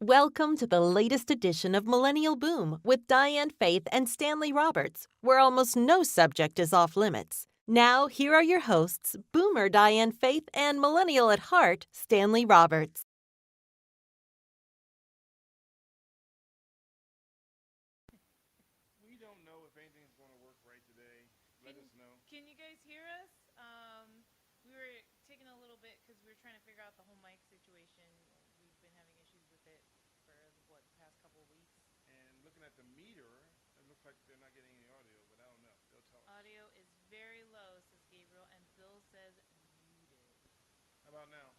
Welcome to the latest edition of Millennial Boom with Diane Faith and Stanley Roberts, where almost no subject is off limits. Now, here are your hosts, Boomer Diane Faith and Millennial at Heart, Stanley Roberts. We don't know if anything's going to work right today. Let us know. Can you guys hear us? We were taking a little bit because we were trying to figure out the whole mic situation. We've been having issues with it for the past couple of weeks. And looking at the meter, it looks like they're not getting any audio, but I don't know. They'll tell us. Audio is very low, says Gabriel, and Bill says muted. How about now?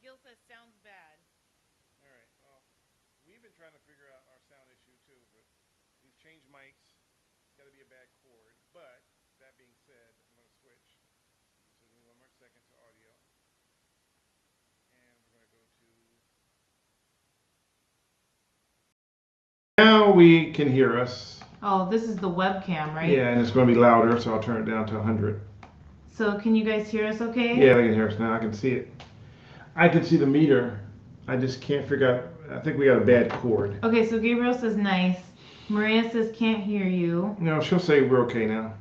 Gil says sounds bad. All right. Well, we've been trying to figure out our sound issue too, but we've changed mics. It's got to be a bad cord. But that being said, I'm going to switch. So give me one more second to audio. And we're going to go to. Now we can hear us. Oh, this is the webcam, right? Yeah, and it's going to be louder, so I'll turn it down to 100. So can you guys hear us okay? Yeah, they can hear us now. I can see it. I can see the meter. I just can't figure out. I think we got a bad cord. Okay, so Gabriel says nice. Maria says can't hear you. No, she'll say we're okay now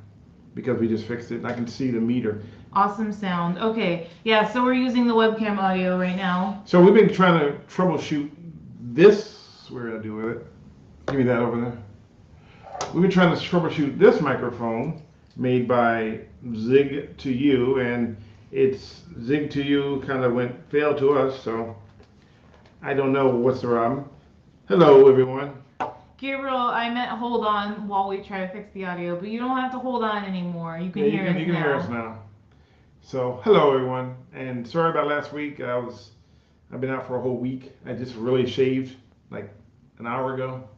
because we just fixed it. And I can see the meter. Awesome sound. Okay, yeah, so we're using the webcam audio right now. So we've been trying to troubleshoot this. Where did I do with it? Give me that over there. We've been trying to troubleshoot this microphone made by Zig to You, and it's Zig to You kind of failed to us, so I don't know what's the problem. Hello, everyone. Gabriel, I meant hold on while we try to fix the audio, but you don't have to hold on anymore. You can hear us now. You can hear us now. So, hello, everyone, and sorry about last week. I've been out for a whole week. I just really shaved like an hour ago.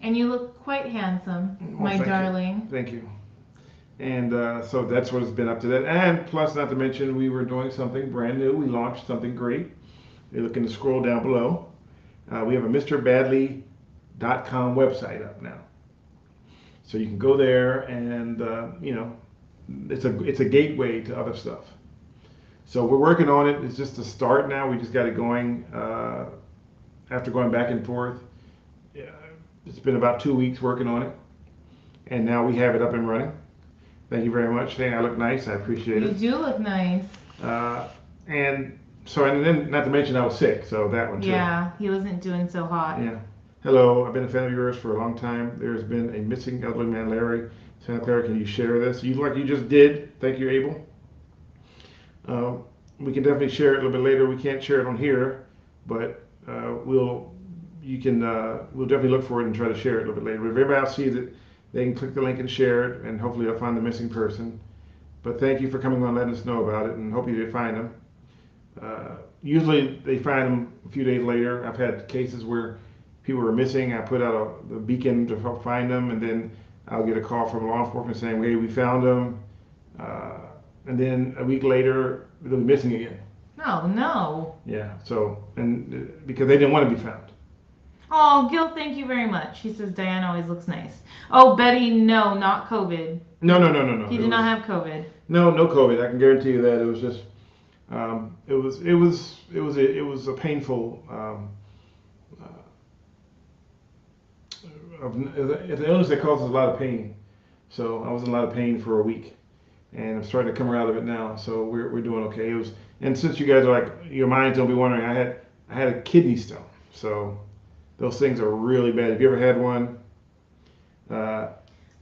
And you look quite handsome, my darling. Thank you. And so that's what it's been up to that. And plus, not to mention, we were doing something brand new. We launched something great. You're looking to scroll down below. We have a MrBadley.com website up now. So you can go there and, it's a gateway to other stuff. So we're working on it. It's just a start now. We just got it going after going back and forth. It's been about 2 weeks working on it. And now we have it up and running. Thank you very much. Saying I look nice. I appreciate it. You do look nice. And then not to mention I was sick, so that one too. Yeah, he wasn't doing so hot. Yeah. Hello, I've been a fan of yours for a long time. There's been a missing elderly man, Larry. Santa Clara, can you share this? Like you just did. Thank you, Abel. We can definitely share it a little bit later. We can't share it on here, but we'll definitely look for it and try to share it a little bit later. If everybody else sees it, they can click the link and share it, and hopefully they'll find the missing person. But thank you for coming on and letting us know about it, and hope you did find them. Usually they find them a few days later. I've had cases where people were missing. I put out the beacon to help find them, and then I'll get a call from law enforcement saying, hey, we found them. And then a week later, they'll be missing again. Oh, no. Yeah, so, and because they didn't want to be found. Oh, Gil, thank you very much. He says Diane always looks nice. Oh, Betty, no, not COVID. No. He did not have COVID. No COVID. I can guarantee you that. It was just, it was a painful, it's an illness that causes a lot of pain. So I was in a lot of pain for a week, and I'm starting to come out of it now. So we're doing okay. And since you guys are like, your minds don't be wondering, I had a kidney stone. So those things are really bad. Have you ever had one? I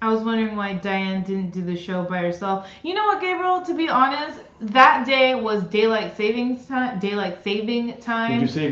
was wondering why Diane didn't do the show by herself. You know what, Gabriel? To be honest, that day was daylight saving time. Did you save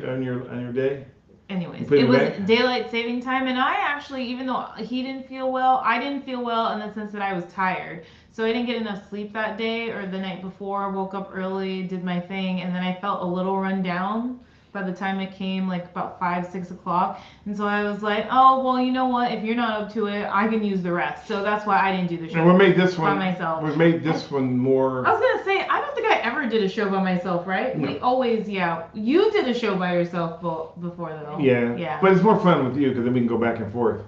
on your day? Anyways, it was daylight saving time, and I actually, even though he didn't feel well, I didn't feel well in the sense that I was tired. So I didn't get enough sleep that day or the night before. Woke up early, did my thing, and then I felt a little run down by the time it came like about 5-6 o'clock. And so I was like, oh, well, you know what? If you're not up to it, I can use the rest. So that's why I didn't do the show. And we made this one by myself. We made this one more. I was going to say, I don't think I ever did a show by myself, right? No. We always, You did a show by yourself before, though. Yeah. But it's more fun with you because then we can go back and forth.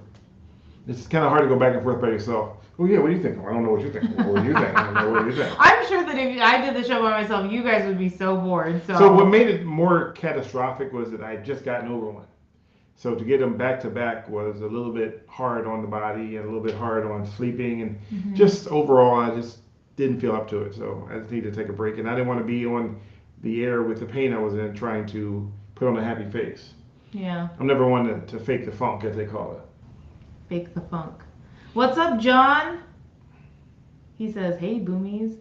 It's kind of hard to go back and forth by yourself. Oh yeah, what do you think? I don't know what you think. What do you think? I don't know what you think. I'm sure that if I did the show by myself, you guys would be so bored. So what made it more catastrophic was that I had just gotten over one. So to get them back to back was a little bit hard on the body and a little bit hard on sleeping, and just overall I just didn't feel up to it. So I just needed to take a break, and I didn't want to be on the air with the pain I was in trying to put on a happy face. Yeah. I'm never one to fake the funk, as they call it. Fake the funk. What's up, John? He says, hey, boomies.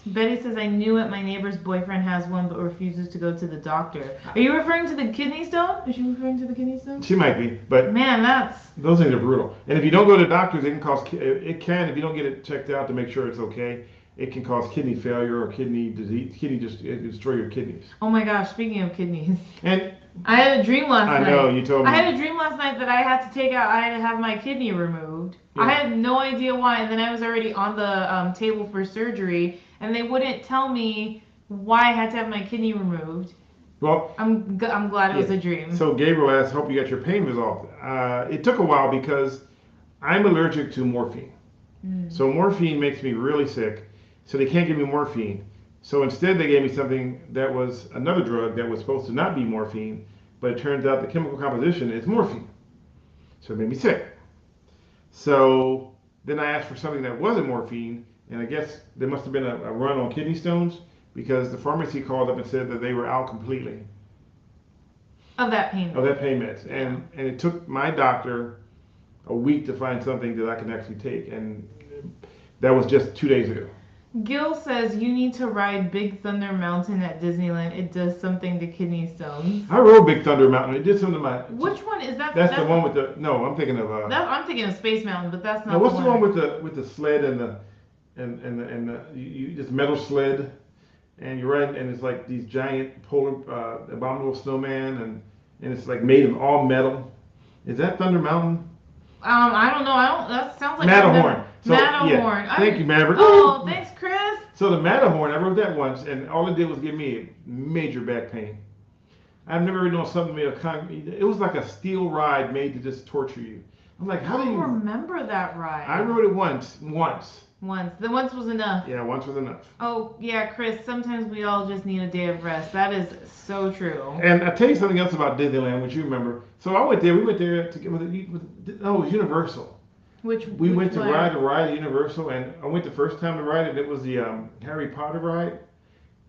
Betty says, I knew it. My neighbor's boyfriend has one but refuses to go to the doctor. Are you referring to the kidney stone? Is she referring to the kidney stone? She might be, but man, those things are brutal. And if you don't go to doctors, if you don't get it checked out to make sure it's okay, it can cause kidney failure or kidney disease. Destroy your kidneys. Oh my gosh, speaking of kidneys. And I had a dream last night. I know, you told me. I had a dream last night that I had to have my kidney removed. Yeah. I had no idea why, and then I was already on the table for surgery, and they wouldn't tell me why I had to have my kidney removed. Well, I'm glad it was a dream. So Gabriel asked, hope you got your pain resolved. It took a while because I'm allergic to morphine. So morphine makes me really sick, so they can't give me morphine. So instead they gave me something that was another drug that was supposed to not be morphine, but it turns out the chemical composition is morphine. So it made me sick. So then I asked for something that wasn't morphine, and I guess there must have been a run on kidney stones because the pharmacy called up and said that they were out completely. Of that pain meds. And it took my doctor a week to find something that I can actually take, and that was just 2 days ago. Gil says you need to ride Big Thunder Mountain at Disneyland. It does something to kidney stones. I rode Big Thunder Mountain. It did something to my. Which one is that? That's the one with the. No, I'm thinking of. I'm thinking of Space Mountain, but that's not. No, what's the one with the sled and the you just metal sled, and you're riding, and it's like these giant polar abominable snowman, and it's like made of all metal. Is that Thunder Mountain? I don't know. That sounds like Matterhorn. Matterhorn. Yeah. Thank you, Maverick. Oh, thanks, Chris. So the Matterhorn, I rode that once, and all it did was give me major back pain. I've never ridden on something made of concrete. It was like a steel ride made to just torture you. I'm like, how do you remember that ride? I rode it once. Once. The once was enough. Yeah, once was enough. Oh, yeah, Chris, sometimes we all just need a day of rest. That is so true. And I'll tell you something else about Disneyland, which you remember. So we went there to get it was Universal. We went to ride at Universal, and I went the first time to ride it. It was the Harry Potter ride.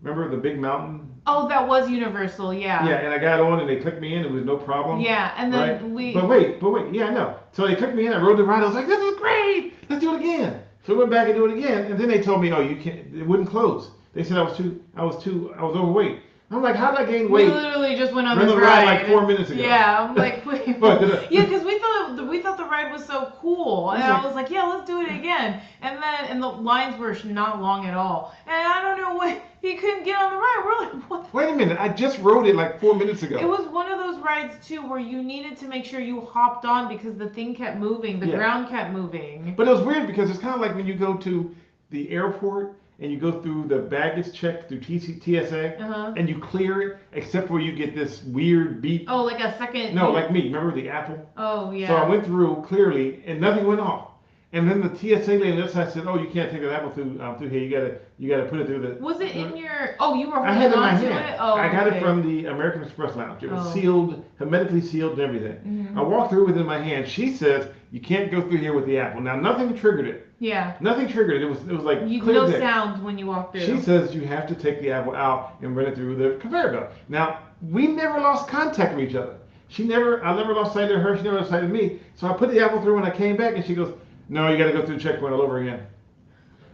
Remember the big mountain? Oh, that was Universal, yeah. Yeah, and I got on, and they clicked me in. It was no problem. Yeah, and then right? But wait. Yeah, I know. So they clicked me in. I rode the ride. I was like, this is great. Let's do it again. So we went back and do it again, and then they told me, oh, you can't. It wouldn't close. They said I was overweight. I'm like, how did I gain weight? We literally just went on this ride like 4 minutes ago. Yeah, I'm like, wait. Yeah, because we thought the ride was so cool, and I was like, yeah, let's do it again. And the lines were not long at all, and I don't know what he couldn't get on the ride. We're like, what? Wait a minute, I just rode it like 4 minutes ago. It was one of those rides too where you needed to make sure you hopped on because the thing kept moving, the ground kept moving. But it was weird because it's kind of like when you go to the airport and you go through the baggage check through TSA, and you clear it, except where you get this weird beep. Oh, like a second. No, like me. Remember the Apple? Oh, yeah. So I went through clearly, and nothing went off. And then the TSA lady on the other side said, "Oh, you can't take that Apple through here. You gotta put it through the." Was it in your? Oh, you were holding I had it in my on to hand. it. Oh, I got it from the American Express Lounge. It was sealed, hermetically sealed, and everything. Mm-hmm. I walked through with it in my hand. She says, "You can't go through here with the Apple." Now, nothing triggered it. Yeah. Nothing triggered it. It was like no sound when you walked through. She says you have to take the Apple out and run it through the conveyor belt. Now, we never lost contact with each other. I never lost sight of her. She never lost sight of me. So I put the Apple through when I came back, and she goes, "No, you got to go through the checkpoint all over again."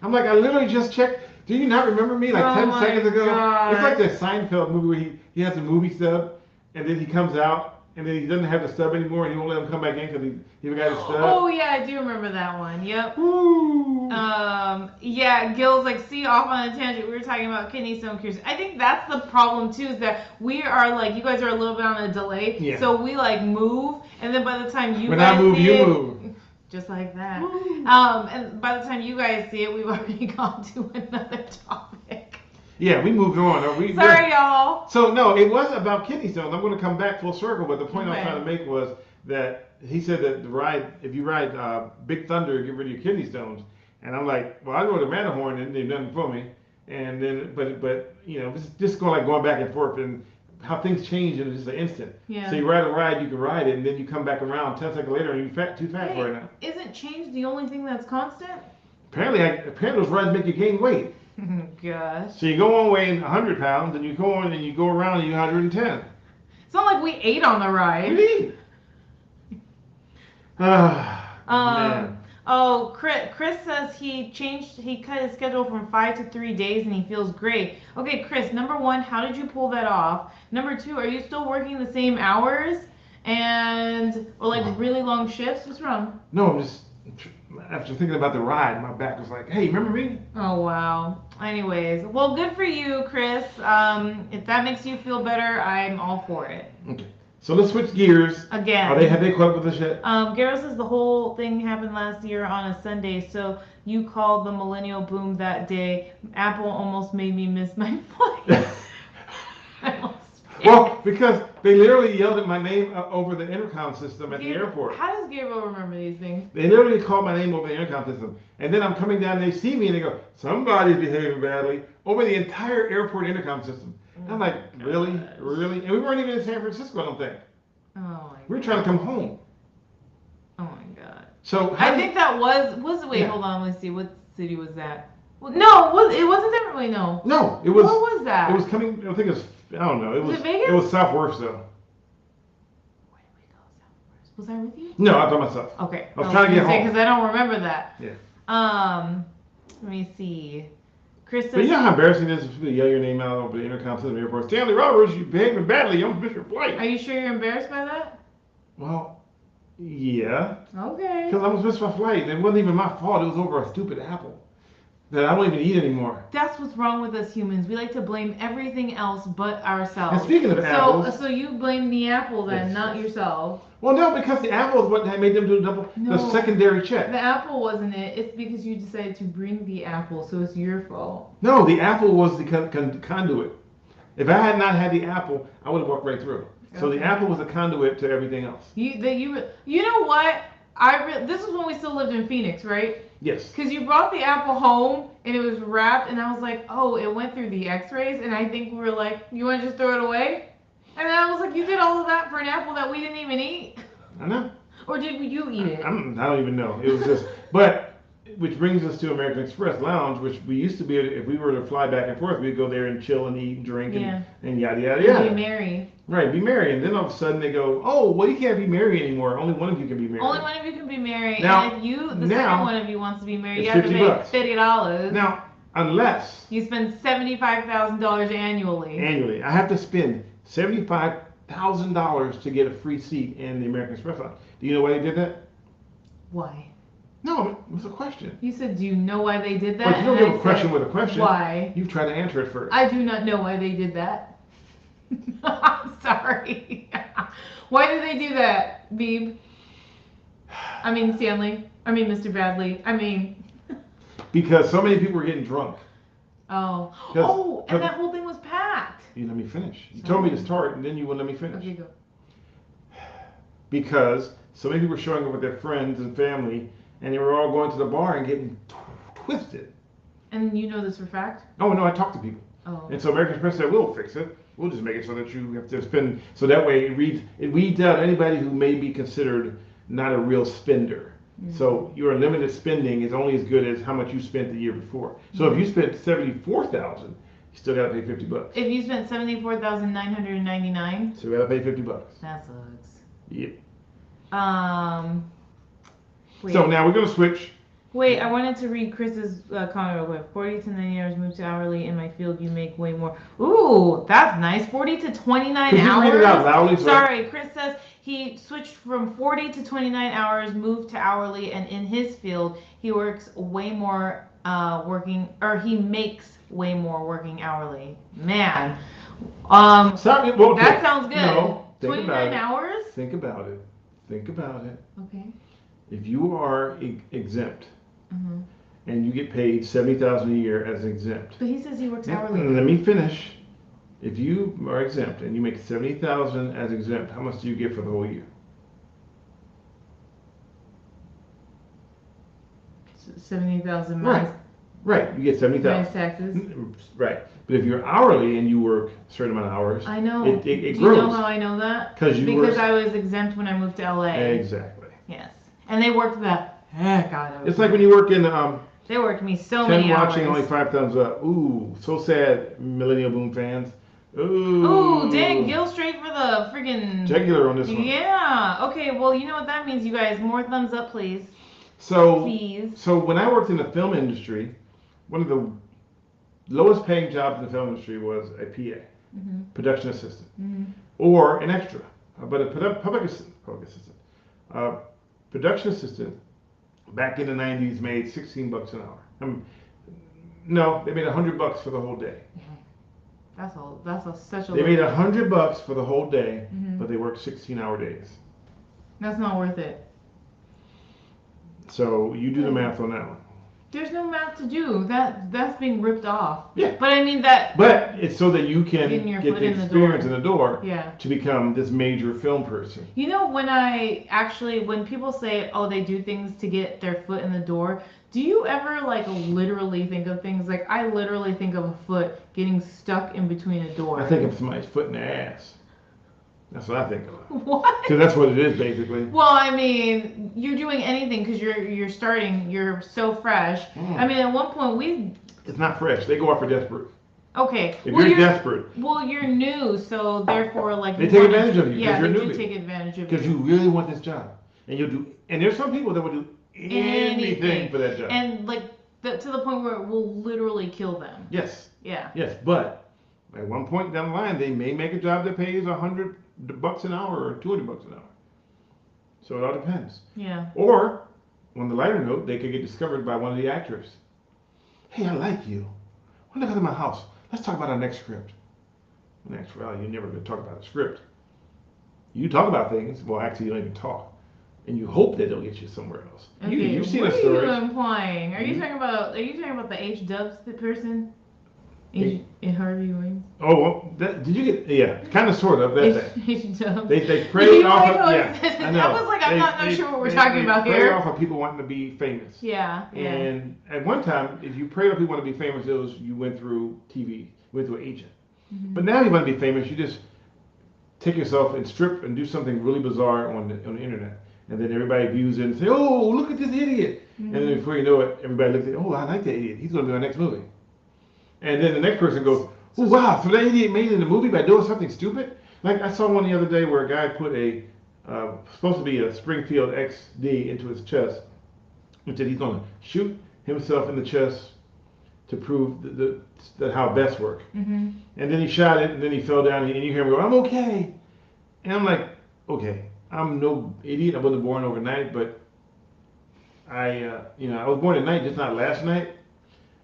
I'm like, I literally just checked. Do you not remember me 10 seconds ago? God. It's like the Seinfeld movie where he has a movie stub, and then he comes out, and then he doesn't have the stub anymore, and he won't let him come back in because he forgot his stub. Oh, yeah, I do remember that one. Yep. Woo. Yeah, Gil's like, see, off on a tangent. We were talking about kidney stone cures. I think that's the problem, too, is that we are you guys are a little bit on a delay. Yeah. So we move, and then by the time you guys see it, move. Just like that. And by the time you guys see it, we've already gone to another topic. Yeah, we moved on. Sorry, y'all. So, no, it was about kidney stones. I'm going to come back full circle, but the point I was trying to make was that he said that the ride, if you ride Big Thunder, get rid of your kidney stones. And I'm like, well, I go to Matterhorn and they've done it for me. And then, but you know, it's just going back and forth and how things change in just an instant. Yeah. So you ride a ride, you can ride it, and then you come back around 10 seconds later and you're too fat for it now. Isn't change the only thing that's constant? Apparently those rides make you gain weight. Gosh. So you go on weighing 100 pounds, and you go on and you go around and you're 110. It's not like we ate on the ride. What do you mean? Man. Oh, Chris says he cut his schedule from 5 to 3 days and he feels great. Okay, Chris, number one, how did you pull that off? Number two, are you still working the same hours or like really long shifts? What's wrong? No, I'm just, after thinking about the ride, my back was like, hey, remember me? Oh, wow. Anyways, well, good for you, Chris. If that makes you feel better, I'm all for it. Okay. So let's switch gears. Again. Have they caught up with this yet? Garrett says the whole thing happened last year on a Sunday, so you called the Millennial Boom that day. Apple almost made me miss my flight. Well, because they literally yelled at my name over the intercom system at the airport. How does Gabriel remember these things? They literally called my name over the intercom system. And then I'm coming down, they see me, and they go, somebody's behaving badly, over the entire airport intercom system. And I'm like, really? Really? And we weren't even in San Francisco, I don't think. Oh, my God. We were trying to come home. Oh, my God. So I think that wait, hold on, let's see. What city was that? Well, no, it wasn't that, really, no. No, it was. What was that? It was coming, I think it was, I don't know. Was it Vegas? It was Southwest, though. Where did we go? Southwest? Was I with you? No, I was by myself. Okay. I was trying to get home. Because I don't remember that. Yeah. Let me see. Chris says, but you know how embarrassing it is to yell your name out over the intercom system at the airport? Stanley Roberts, you behaving badly. You almost missed your flight. Are you sure you're embarrassed by that? Well, yeah. Okay. Because I almost missed my flight. And it wasn't even my fault. It was over a stupid apple that I don't even eat anymore. That's what's wrong with us humans. We like to blame everything else but ourselves. And speaking of apples. So you blame the apple then, not yourself. Well, no, because the apple is what made them do the secondary check. The apple wasn't it. It's because you decided to bring the apple, so it's your fault. No, the apple was the conduit. If I had not had the apple, I would have walked right through. Okay. So the apple was a conduit to everything else. You know what? This is when we still lived in Phoenix, right? Yes. Because you brought the apple home and it was wrapped, and I was like, oh, it went through the X-rays, and I think we were like, you want to just throw it away? And then I was like, you did all of that for an apple that we didn't even eat? I know. Or did you eat it? I don't even know. It was just, but, which brings us to American Express Lounge, which we used to be, if we were to fly back and forth, we'd go there and chill and eat and drink and yada, yada, yada. Be merry. Right, be merry. And then all of a sudden they go, oh, well, you can't be merry anymore. Only one of you can be merry. Only one of you can be merry. Now, and if the second one of you wants to be merry, you have to pay $50. Now, unless you spend $75,000 annually. Annually. I have to spend $75,000 to get a free seat in the American Express Lounge. Do you know why they did that? Why? No, it was a question. You said, do you know why they did that? But you don't give a question with a question. Why? You try to answer it first. I do not know why they did that. I'm sorry. Why did they do that, Beeb? I mean, Stanley. I mean, Mr. Badley. I mean... Because so many people were getting drunk. Oh. And that whole thing was packed. You let me finish. You told me to start, and then you wouldn't let me finish. Okay, go. Because so many people were showing up with their friends and family, and they were all going to the bar and getting twisted. And you know this for a fact? Oh, no, I talked to people. Oh. And so American Express said, we'll fix it. We'll just make it so that you have to spend, so that way it weeds out anybody who may be considered not a real spender. Mm-hmm. So your unlimited spending is only as good as how much you spent the year before. So if you spent $74,000, you still gotta pay $50. If you spent $74,999, so you gotta pay $50. That sucks. Yep. Wait. So now we're gonna switch. Wait, I wanted to read Chris's comment real quick. 40 to 90 hours, move to hourly. In my field, you make way more. Ooh, that's nice. 40 to 29 hours. Could you read it out loudly? Sorry, Chris says he switched from 40 to 29 hours, moved to hourly, and in his field, he works way more he makes way more working hourly. Man. That sounds good. No, 29 hours? Think about it. Okay. If you are exempt, and you get paid $70,000 a year as exempt. But he says he works hourly. Let me finish. If you are exempt and you make $70,000 as exempt, how much do you get for the whole year? 70,000 Right. Right. You get 70,000 minus taxes. Right. But if you're hourly and you work a certain amount of hours, I know. it Do you grows. know how I know that? Because I was exempt when I moved to LA. Exactly. Yes. And they worked the heck out of me. It's like when you work in they worked me so 10 many hours. watching, only 5 thumbs up. Ooh, so sad, Millennial Boom fans. Ooh, Dan Gill straight for the friggin' jugular on this one. Yeah. Okay, well, you know what that means, you guys. More thumbs up, please. Please. So when I worked in the film industry, one of the lowest paying jobs in the film industry was a PA, production assistant, or an extra, but a public assistant. Production assistant back in the 90s made $16 an hour. No, they made $100 for the whole day. That's such a. They made $100 for the whole day, but they worked 16-hour days. That's not worth it. So you do the math on that one. There's no math to do. That's being ripped off. Yeah. But I mean that. But it's so that you can get the experience in the door to become this major film person. You know, when people say, oh, they do things to get their foot in the door, do you ever like literally think of things like I literally think of a foot getting stuck in between a door? I think of somebody's foot in the ass. That's what I think of. What? Because that's what it is, basically. Well, I mean, you're doing anything because you're starting. You're so fresh. I mean, at one point It's not fresh. They go out for desperate. Okay. If you're desperate. Well, you're new, so therefore, like they take advantage of you. Yeah, you're they newbie. do take advantage of you because you really want this job, and you'll do. And there's some people that will do anything for that job. And like to the point where it will literally kill them. Yes. Yeah. Yes, but at one point down the line, they may make a job that pays $100 an hour or $200 an hour. So it all depends. Yeah. Or, on the lighter note, they could get discovered by one of the actors. Hey, I like you. Why don't you come to my house? Let's talk about our next script. In actuality, you're never going to talk about a script. You talk about things. Well, actually, you don't even talk. And you hope that they'll get you somewhere else. Okay. You've seen what a story. What are you implying? Are you talking about the H-dubs person? Harvey Wayne. Oh, well, did you get? Yeah, kind of, sort of. That's H-dubs. They preyed off of. Yeah, I know. I was like, I'm not sure what we're talking about here. They preyed off of people wanting to be famous. Yeah. And at one time, if you preyed on people wanting to be famous, you went through TV, you went through an agent. But now you want to be famous, you just take yourself and strip and do something really bizarre on the internet. And then everybody views it and say, oh, look at this idiot. And then before you know it, everybody looks at, oh, I like that idiot. He's going to do our next movie. And then the next person goes, oh, wow, so that idiot made it in the movie by doing something stupid? Like I saw one the other day where a guy put supposed to be a Springfield XD into his chest and said he's going to shoot himself in the chest to prove that how vests work. And then he shot it, and then he fell down, and you hear him go, I'm okay. And I'm like, okay, I'm no idiot. I wasn't born overnight, but I was born at night, just not last night.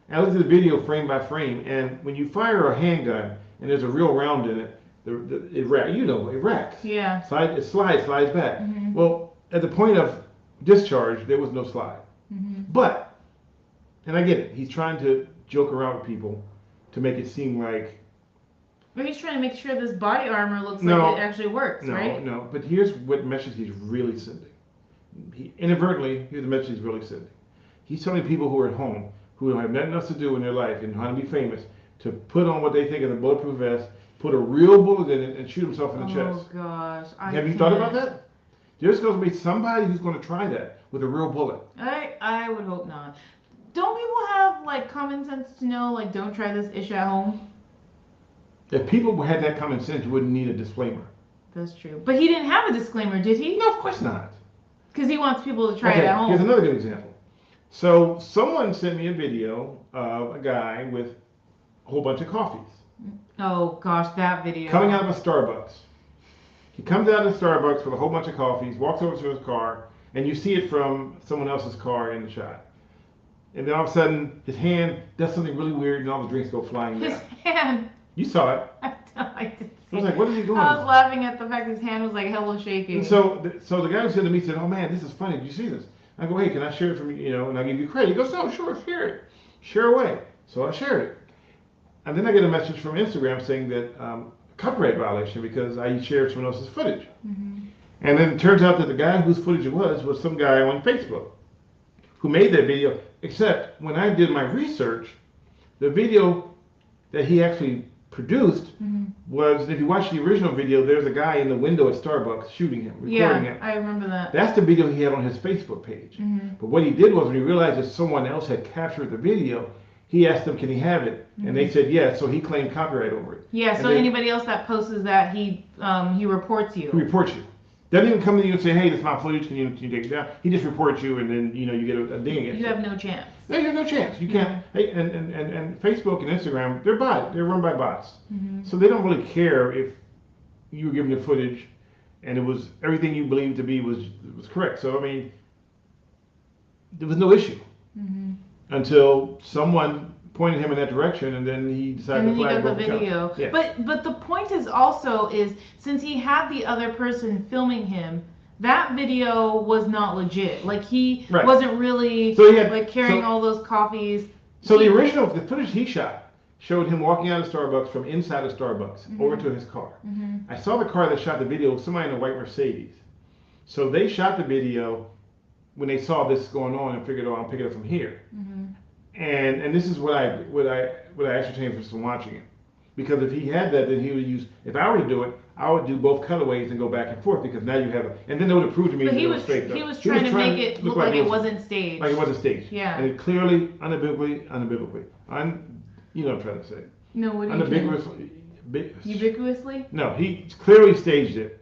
And I looked at the video frame by frame, and when you fire a handgun and there's a real round in it, it racks. Yeah. It slides back. Well, at the point of discharge, there was no slide. But, and I get it, he's trying to joke around with people to make it seem like. But he's trying to make sure this body armor looks like it actually works, right? No, but here's what message he's really sending. Inadvertently, here's the message he's really sending. He's telling people who are at home, who don't have nothing else to do in their life and want to be famous, to put on what they think is a bulletproof vest, put a real bullet in it, and shoot himself in the chest. Oh gosh, have you thought about that? There's going to be somebody who's going to try that with a real bullet. I would hope not. Don't people have like common sense to know like don't try this ish at home? If people had that common sense, you wouldn't need a disclaimer. That's true. But he didn't have a disclaimer, did he? No, of course not. Because he wants people to try it at home. Here's another good example. So someone sent me a video of a guy with a whole bunch of coffees. Oh gosh, that video. Coming out of a Starbucks. He comes out of the Starbucks with a whole bunch of coffees, walks over to his car, and you see it from someone else's car in the shot. And then all of a sudden, his hand does something really weird, and all the drinks go flying down. His hand. You saw it. I did. I was like, what is he doing? I was laughing at the fact his hand was like hella shaking. And so the guy who said to me said, oh man, this is funny. Did you see this? I go, hey, can I share it from you? And I give you credit. He goes, no, sure, share it. Share away. So I shared it. And then I get a message from Instagram saying that copyright violation because I shared someone else's footage. And then it turns out that the guy whose footage it was some guy on Facebook who made that video. Except when I did my research, the video that he actually produced was, if you watch the original video, there's a guy in the window at Starbucks shooting him, recording him. I remember that. That's the video he had on his Facebook page. But what he did was, when he realized that someone else had captured the video, he asked them, can he have it? And they said yes, so he claimed copyright over it. Yeah, so anybody else that posts that, he reports you. He reports you. Doesn't even come to you and say, hey, this is my footage, can you take it down? He just reports you, and then you get a ding against you. You have no chance. No, you have no chance. You can't. Hey, and Facebook and Instagram, they're run by bots. So they don't really care if you were given the footage and it was everything you believed to be was correct. So I mean, there was no issue until someone pointed him in that direction, and then he decided to flag the video. Yeah. But the point is also since he had the other person filming him, that video was not legit. Like he wasn't really carrying all those coffees. So the footage he shot showed him walking out of Starbucks from inside of Starbucks over to his car. I saw the car that shot the video, somebody in a white Mercedes. So they shot the video when they saw this going on and figured, I'll pick it up from here. And this is what I ascertained from watching it. Because if he had that, then he would use, if I were to do it, I would do both cutaways and go back and forth, because now you have and then they would have proved to me that it was fake. He was trying to make it look like it wasn't staged. Like it wasn't staged. Yeah. And it clearly, unequivocally, you know what I'm trying to say. No, what are you Ubiquitously? No, he clearly staged it.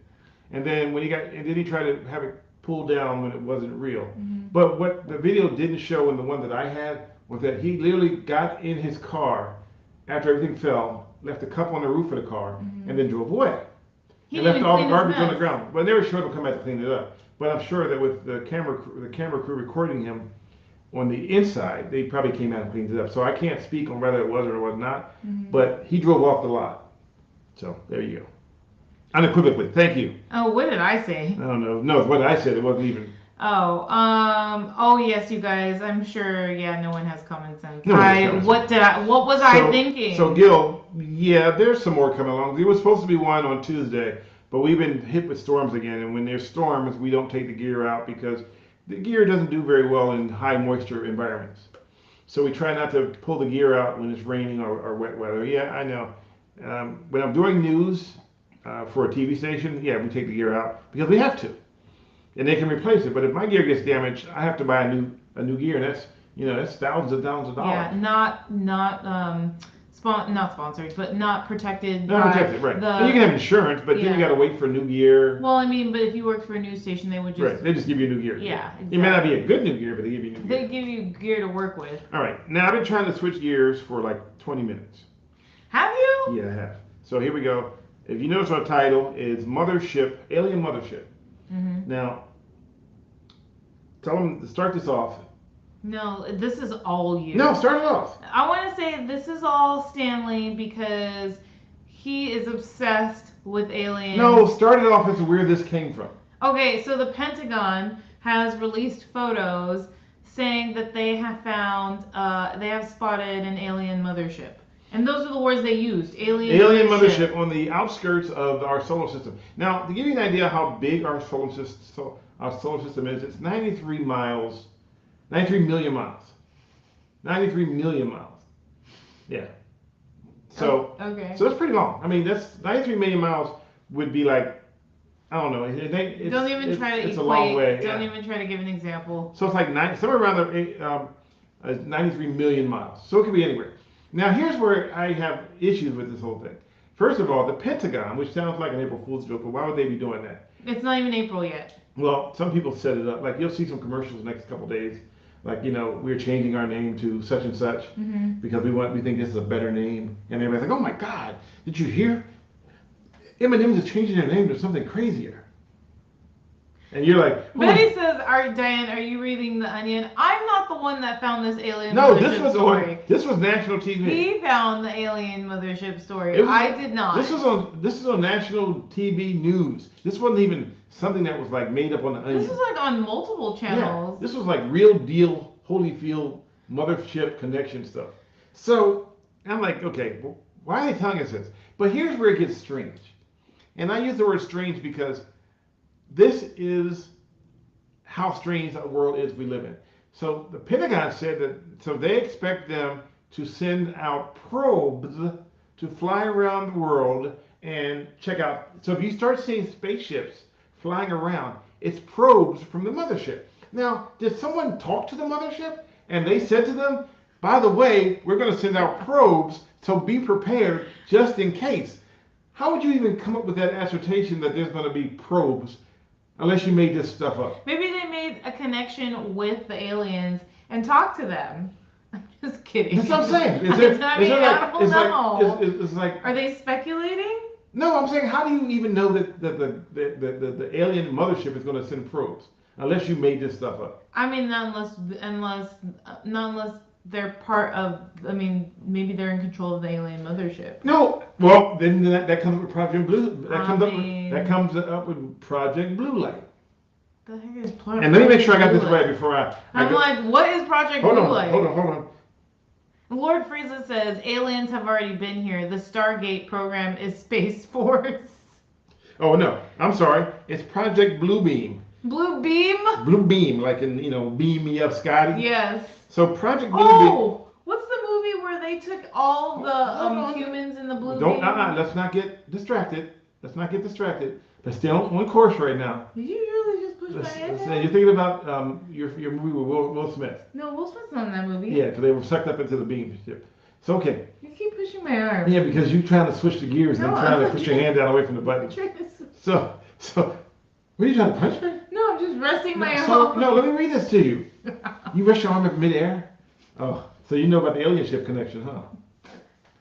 And then he tried to have it pulled down when it wasn't real. But what the video didn't show, in the one that I had, was that he literally got in his car after everything fell, left a cup on the roof of the car, and then drove away. He left all the garbage on the ground. But they were sure to come back to clean it up. But I'm sure that with the camera crew recording him on the inside, they probably came out and cleaned it up. So I can't speak on whether it was or it was not. But he drove off the lot. So there you go. Unequivocally. Thank you. Oh, what did I say? I don't know. No, what I said, it wasn't even. Oh yes, you guys. I'm sure. Yeah, no one has common sense. What was I thinking? So Gil, yeah, there's some more coming along. There was supposed to be one on Tuesday, but we've been hit with storms again. And when there's storms, we don't take the gear out because the gear doesn't do very well in high moisture environments. So we try not to pull the gear out when it's raining or wet weather. Yeah, I know. When I'm doing news for a TV station, yeah, we take the gear out because we have to. And they can replace it, but if my gear gets damaged, I have to buy a new gear, and that's thousands of dollars. Yeah, not sponsored, but not protected. Not protected, right? And you can have insurance, but then you got to wait for new gear. Well, I mean, but if you work for a news station, they would just they just give you new gear. Yeah, exactly. It may not be a good new gear, but they give you new gear. They give you gear to work with. All right, now I've been trying to switch gears for like 20 minutes. Have you? Yeah, I have. So here we go. If you notice, our title is Mothership, Alien Mothership. Now, tell them to start this off. No, this is all you. No, start it off. I want to say this is all Stanley because he is obsessed with aliens. No, start it off as where this came from. Okay, so the Pentagon has released photos saying that they have spotted an alien mothership. And those are the words they used. Alien mothership on the outskirts of our solar system. Now, to give you an idea how big our solar system is, it's 93 million miles. 93 million miles. Yeah. So, okay. So that's pretty long. I mean, that's 93 million miles would be like, I don't know. Don't even try to equate. It's a long way. Don't even try to give an example. So it's like somewhere around 93 million miles. So it could be anywhere. Now, here's where I have issues with this whole thing. First of all, the Pentagon, which sounds like an April Fool's joke, but why would they be doing that? It's not even April yet. Well, some people set it up. Like, you'll see some commercials the next couple of days. Like, we're changing our name to such and such because we think this is a better name. And everybody's like, oh my God, did you hear? M&M's is changing their name to something crazier. And you're like, Betty says, Diane, are you reading The Onion? I'm not the one that found this alien mothership story. This was national TV. He found the alien mothership story. I did not. This is on national TV news. This wasn't even something that was like made up on The Onion. This was like on multiple channels. Yeah, this was like real deal, Holyfield mothership connection stuff. So I'm like, okay, well, why are they telling us this? But here's where it gets strange. And I use the word strange because this is how strange the world is we live in. So the Pentagon said that, so they expect them to send out probes to fly around the world and check out. So if you start seeing spaceships flying around, it's probes from the mothership. Now, did someone talk to the mothership and they said to them, by the way, we're going to send out probes, so be prepared just in case? How would you even come up with that assertion that there's going to be probes unless you made this stuff up? Maybe they made a connection with the aliens and talked to them. I'm just kidding. That's what I'm saying. It's like. Are they speculating? No, I'm saying, how do you even know that the alien mothership is going to send probes unless you made this stuff up? I mean, not unless they're part of. I mean, maybe they're in control of the alien mothership. No, well, then that comes with Project Blue. That comes up with Project Blue Light. The heck is and let me make sure I got this right before I'm like, what is Project Blue Light? Hold on. Lord Frieza says aliens have already been here. The Stargate program is Space Force. Oh no, I'm sorry. It's Project Blue Beam. Blue Beam? Blue Beam, like in beam me up, Scotty. Yes. So Project Blue Beam. What's the movie where they took all the humans in the blue beam? Let's not get distracted. Let's stay on one course right now. Did you really just push my head down? You're thinking about your movie with Will Smith. No, Will Smith's not in that movie. Yeah, because they were sucked up into the beam ship. So, okay. You keep pushing my arm. Yeah, because you're trying to switch the gears and trying to push your hand down away from the button. So, what are you trying to punch me? No, I'm just resting my arm. No, let me read this to you. You rest your arm in midair? Oh, so you know about the alien ship connection, huh?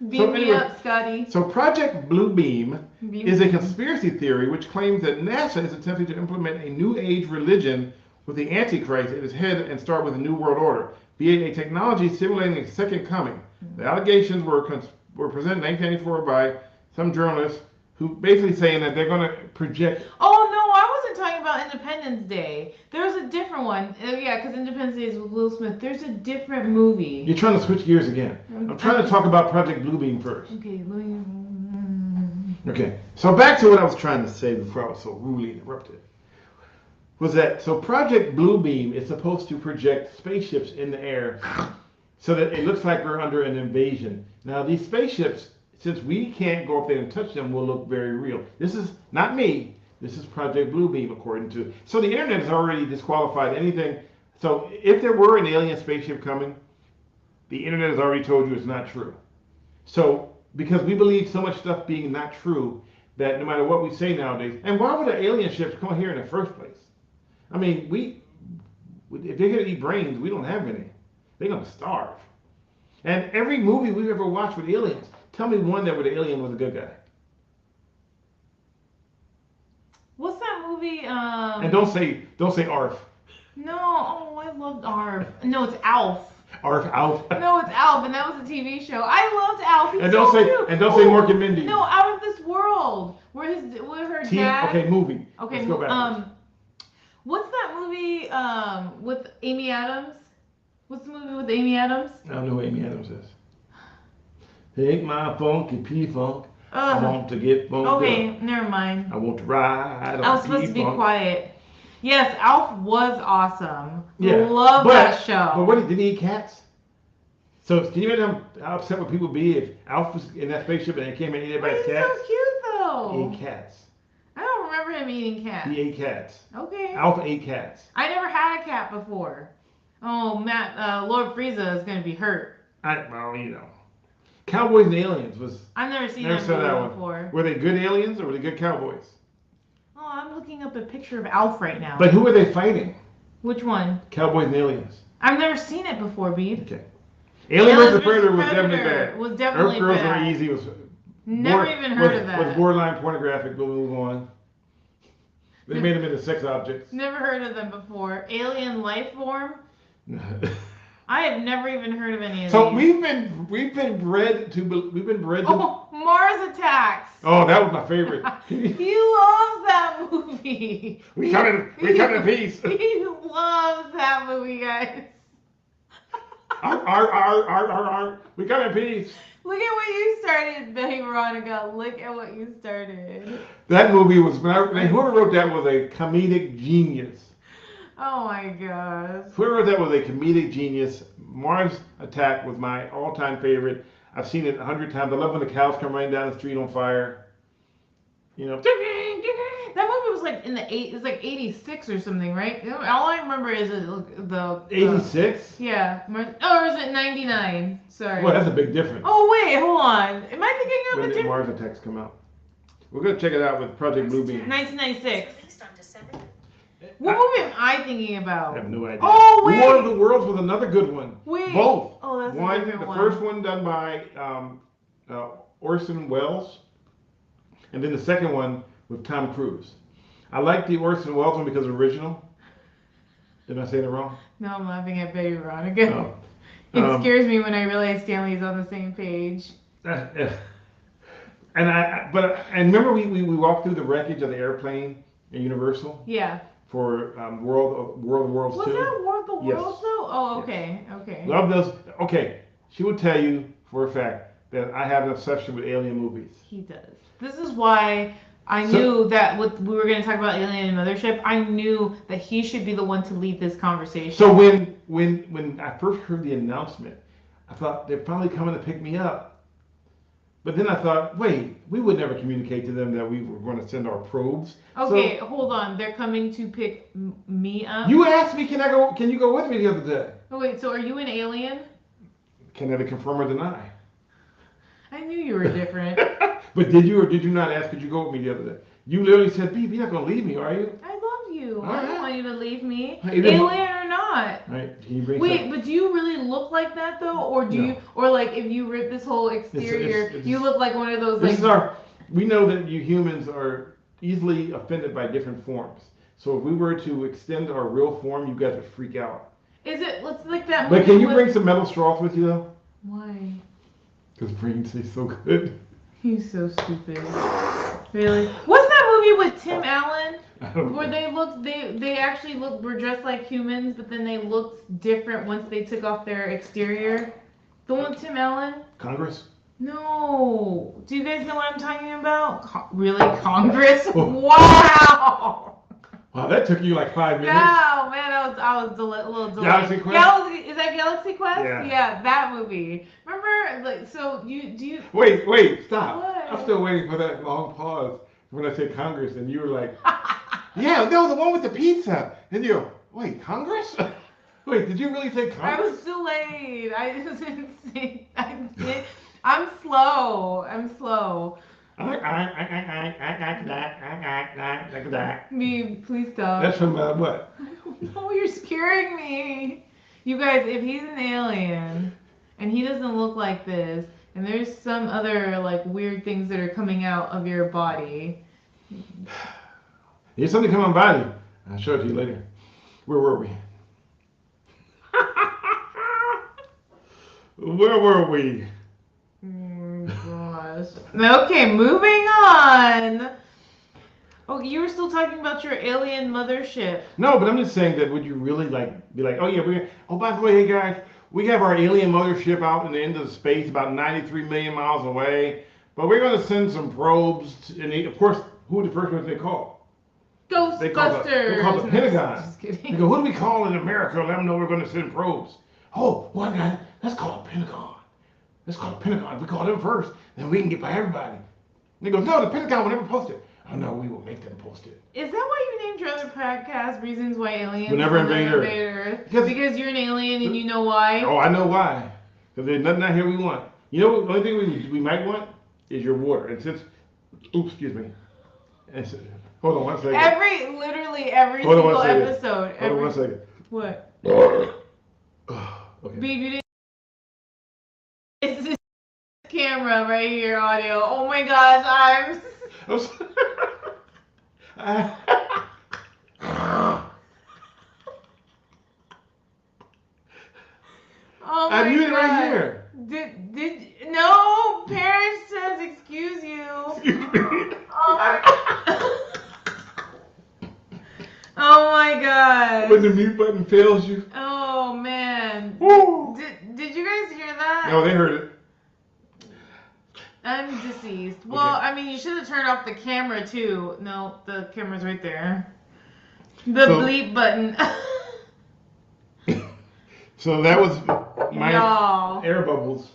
Beam me up, Scotty. So Project Blue Beam is a conspiracy theory which claims that NASA is attempting to implement a new age religion with the Antichrist at its head and start with a new world order via a technology simulating a second coming. The allegations were presented in 1994 by some journalists who basically saying that they're going to project. Oh no, I wasn't talking about Independence Day. There's a different one. Yeah, because Independence Day is with Will Smith. There's a different movie. You're trying to switch gears again. I'm trying to talk about Project Blue Beam first. Okay, Okay, so back to what I was trying to say before I was so rudely interrupted. Was that, so Project Blue Beam is supposed to project spaceships in the air so that it looks like we're under an invasion. Now these spaceships, since we can't go up there and touch them, will look very real. This is not me. This is Project Blue Beam, according to. So the internet has already disqualified anything. So if there were an alien spaceship coming, the internet has already told you it's not true. So because we believe so much stuff being not true that no matter what we say nowadays, and why would the alien ships come here in the first place? I mean, if they're going to eat brains, we don't have any. They're going to starve. And every movie we've ever watched with aliens, tell me one that where the alien was a good guy. What's that movie? And don't say Arf. No, I loved Arf. No, it's Alf. Alf. No, it's Alf, and that was a TV show. I loved Alf. He's and don't so say cute. And don't say Mork and Mindy. No, Out of This World. Where her dad. Okay, movie. Okay, let's go back. What's that movie with Amy Adams? What's the movie with Amy Adams? I don't know who Amy Adams is. Take my funky P-Funk. I want to get funked Okay, up. Never mind. I want to ride on I was supposed to be quiet. Yes, Alf was awesome. Yeah, Love that show. But what did he eat cats? So can you imagine how upset would people be if Alf was in that spaceship and they came and ate everybody's cats? He's so cute though. He ate cats. I don't remember him eating cats. He ate cats. Okay. Alf ate cats. I never had a cat before. Oh, Matt, Lord Frieza is gonna be hurt. Cowboys and Aliens was. I've never seen that movie before. Were they good aliens or were they good cowboys? Oh, I'm looking up a picture of Alf right now. But who were they fighting? Which one? Cowboys and Aliens. I've never seen it before, Beeb. Okay. Alien vs. Predator was definitely bad. Was definitely Earth Girls bad. Were Easy was. Never even heard of that. Was borderline pornographic. We'll move on. They made them into sex objects. Never heard of them before. Alien Life Form. I have never even heard of any of these. So we've been bred to. Oh, Mars Attacks. Oh, that was my favorite. He loves that movie. We come in peace. He loves that movie, guys. We come in peace. Look at what you started, Betty Veronica. Look at what you started. That movie was, whoever wrote that was a comedic genius. Oh my gosh. Whoever that was a comedic genius. Mars Attack was my all-time favorite. I've seen it 100 times. I love when the cows come running down the street on fire. You know. That movie was like in the it's like 86 or something, right? All I remember is the 86? Yeah. Or is it 99? Sorry. Well, that's a big difference. Oh wait, hold on. Am I thinking of When a did different? Mars Attacks come out? We're gonna check it out with Project Bluebeam. 1996. What movie am I thinking about? I have no idea. Oh wait. War of the Worlds was another good one. Wait. Both. Oh, that's One, a different the one. first one done by Orson Welles, and then the second one with Tom Cruise. I like the Orson Welles one because it's original. Did I say that wrong? No, I'm laughing at Baby Veronica. Oh. It scares me when I realize Stanley's on the same page. And remember we walked through the wreckage of the airplane at Universal Yeah. for World of Worlds Was 2. that War of the Yes. Worlds though? Oh, Yes. okay. Okay. Love those. Okay, she will tell you for a fact that I have an obsession with alien movies. He does. This is why I knew that we were going to talk about Alien and Mothership. I knew that he should be the one to lead this conversation. So when I first heard the announcement, I thought they're finally coming to pick me up. But then I thought, wait, we would never communicate to them that we were going to send our probes. Okay, So, hold on. They're coming to pick me up. you asked me, can you go with me the other day? Oh wait, so are you an alien? Can neither confirm or deny. I knew you were different. But did you or did you not ask, could you go with me the other day? You literally said, Beep, you're not going to leave me, are you? I love you. All I don't right. want you to leave me. Hey, then- Alien or not. Right? Can you bring Wait, but do you really look like that though, or do No. you, or like if you rip this whole exterior, it's- you look like one of those This like. is we know that you humans are easily offended by different forms. So if we were to extend our real form, you guys would freak out. Is it? Let's like that movie. But can you with- bring some metal straws with you though? Why? Because brains taste so good. He's so stupid. Really? What's that movie with Tim Allen? I don't Where know. they actually were dressed like humans, but then they looked different once they took off their exterior. The one with Tim Allen? Congress? No. Do you guys know what I'm talking about? Really, Congress? Oh. Wow. Wow, that took you like 5 minutes. No, man, I was a little delayed. Galaxy Quest? Is that Galaxy Quest? Yeah. That movie. Remember, like, so do you? Wait, stop. What? I'm still waiting for that long pause when I said Congress and you were like, yeah, no, the one with the pizza. And you go, wait, Congress? Wait, did you really say I Congress? was delayed. I just didn't say. I'm slow. Me, please stop. That's from what? No, you're scaring me. You guys, if he's an alien and he doesn't look like this, and there's some other like weird things that are coming out of your body. There's something coming by you. I'll show it to you later. Where were we? Where were we? Gosh. Okay, moving on. Oh, you were still talking about your alien mothership. No, but I'm just saying that would you really be like, oh yeah, by the way, hey guys, we have our alien mothership out in the end of space about 93 million miles away, but we're going to send some probes, and of course, who are the first ones they call? Ghostbusters. They call the Pentagon. Just kidding. They go, who do we call in America? Let them know we're going to send probes. Oh, well, let's call it Pentagon. Let's call it Pentagon. If we call them first, then we can get by everybody. And they go, no, the Pentagon will never post it. Oh no, we will make them post it. Is that why you named your other podcast Reasons Why Aliens Will never invade Earth. Earth? Because- Because you're an alien and you know why? Oh, I know why. Because there's nothing out here we want. You know, the only thing we might want is your water. And since, oops, excuse me. Hold on 1 second. Literally every Hold on single 1 second. episode. Hold on 1 second. What? Okay. Babe, you didn't. It's this camera right here, audio. Oh my gosh, I'm. I'm sorry. Oh my I muted God. right here. No, parents says excuse you. Oh my God. When the mute button fails you. Oh man. Woo. Did you guys hear that? No, they heard it. I'm deceased. Well, Okay. I mean, you should have turned off the camera too. No, the camera's right there. The bleep button. So that was my Y'all. air bubbles.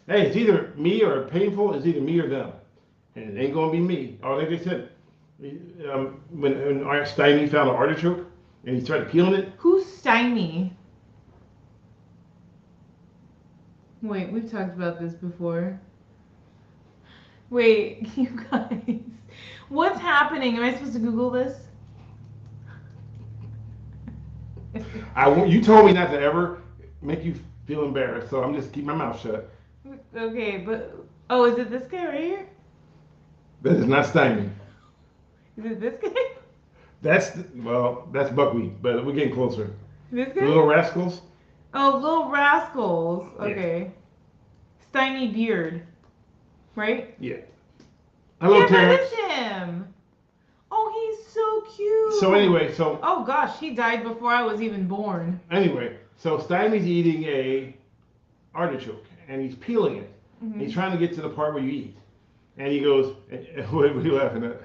Hey, it's either me or painful. It's either me or them, and it ain't gonna be me. Or like they said, when Steiny found an artichoke and he started peeling it. Who's Steiny? Wait, we've talked about this before. Wait, you guys. What's happening? Am I supposed to Google this? You told me not to ever make you feel embarrassed, so I'm just keep my mouth shut. Okay, but oh, is it this guy right here? That is not Steiny. Is it this guy? That's buckwheat, but we're getting closer. This guy? The Little Rascals. Oh, Little Rascals. Okay. Yeah. Steiny Beard. Right? Yeah. Hello, Terrence. Look at him. Oh, he's so cute. So anyway, oh gosh, he died before I was even born. Anyway, so Steiny's eating a artichoke and he's peeling it. Mm-hmm. He's trying to get to the part where you eat, and he goes, "What are you laughing at?"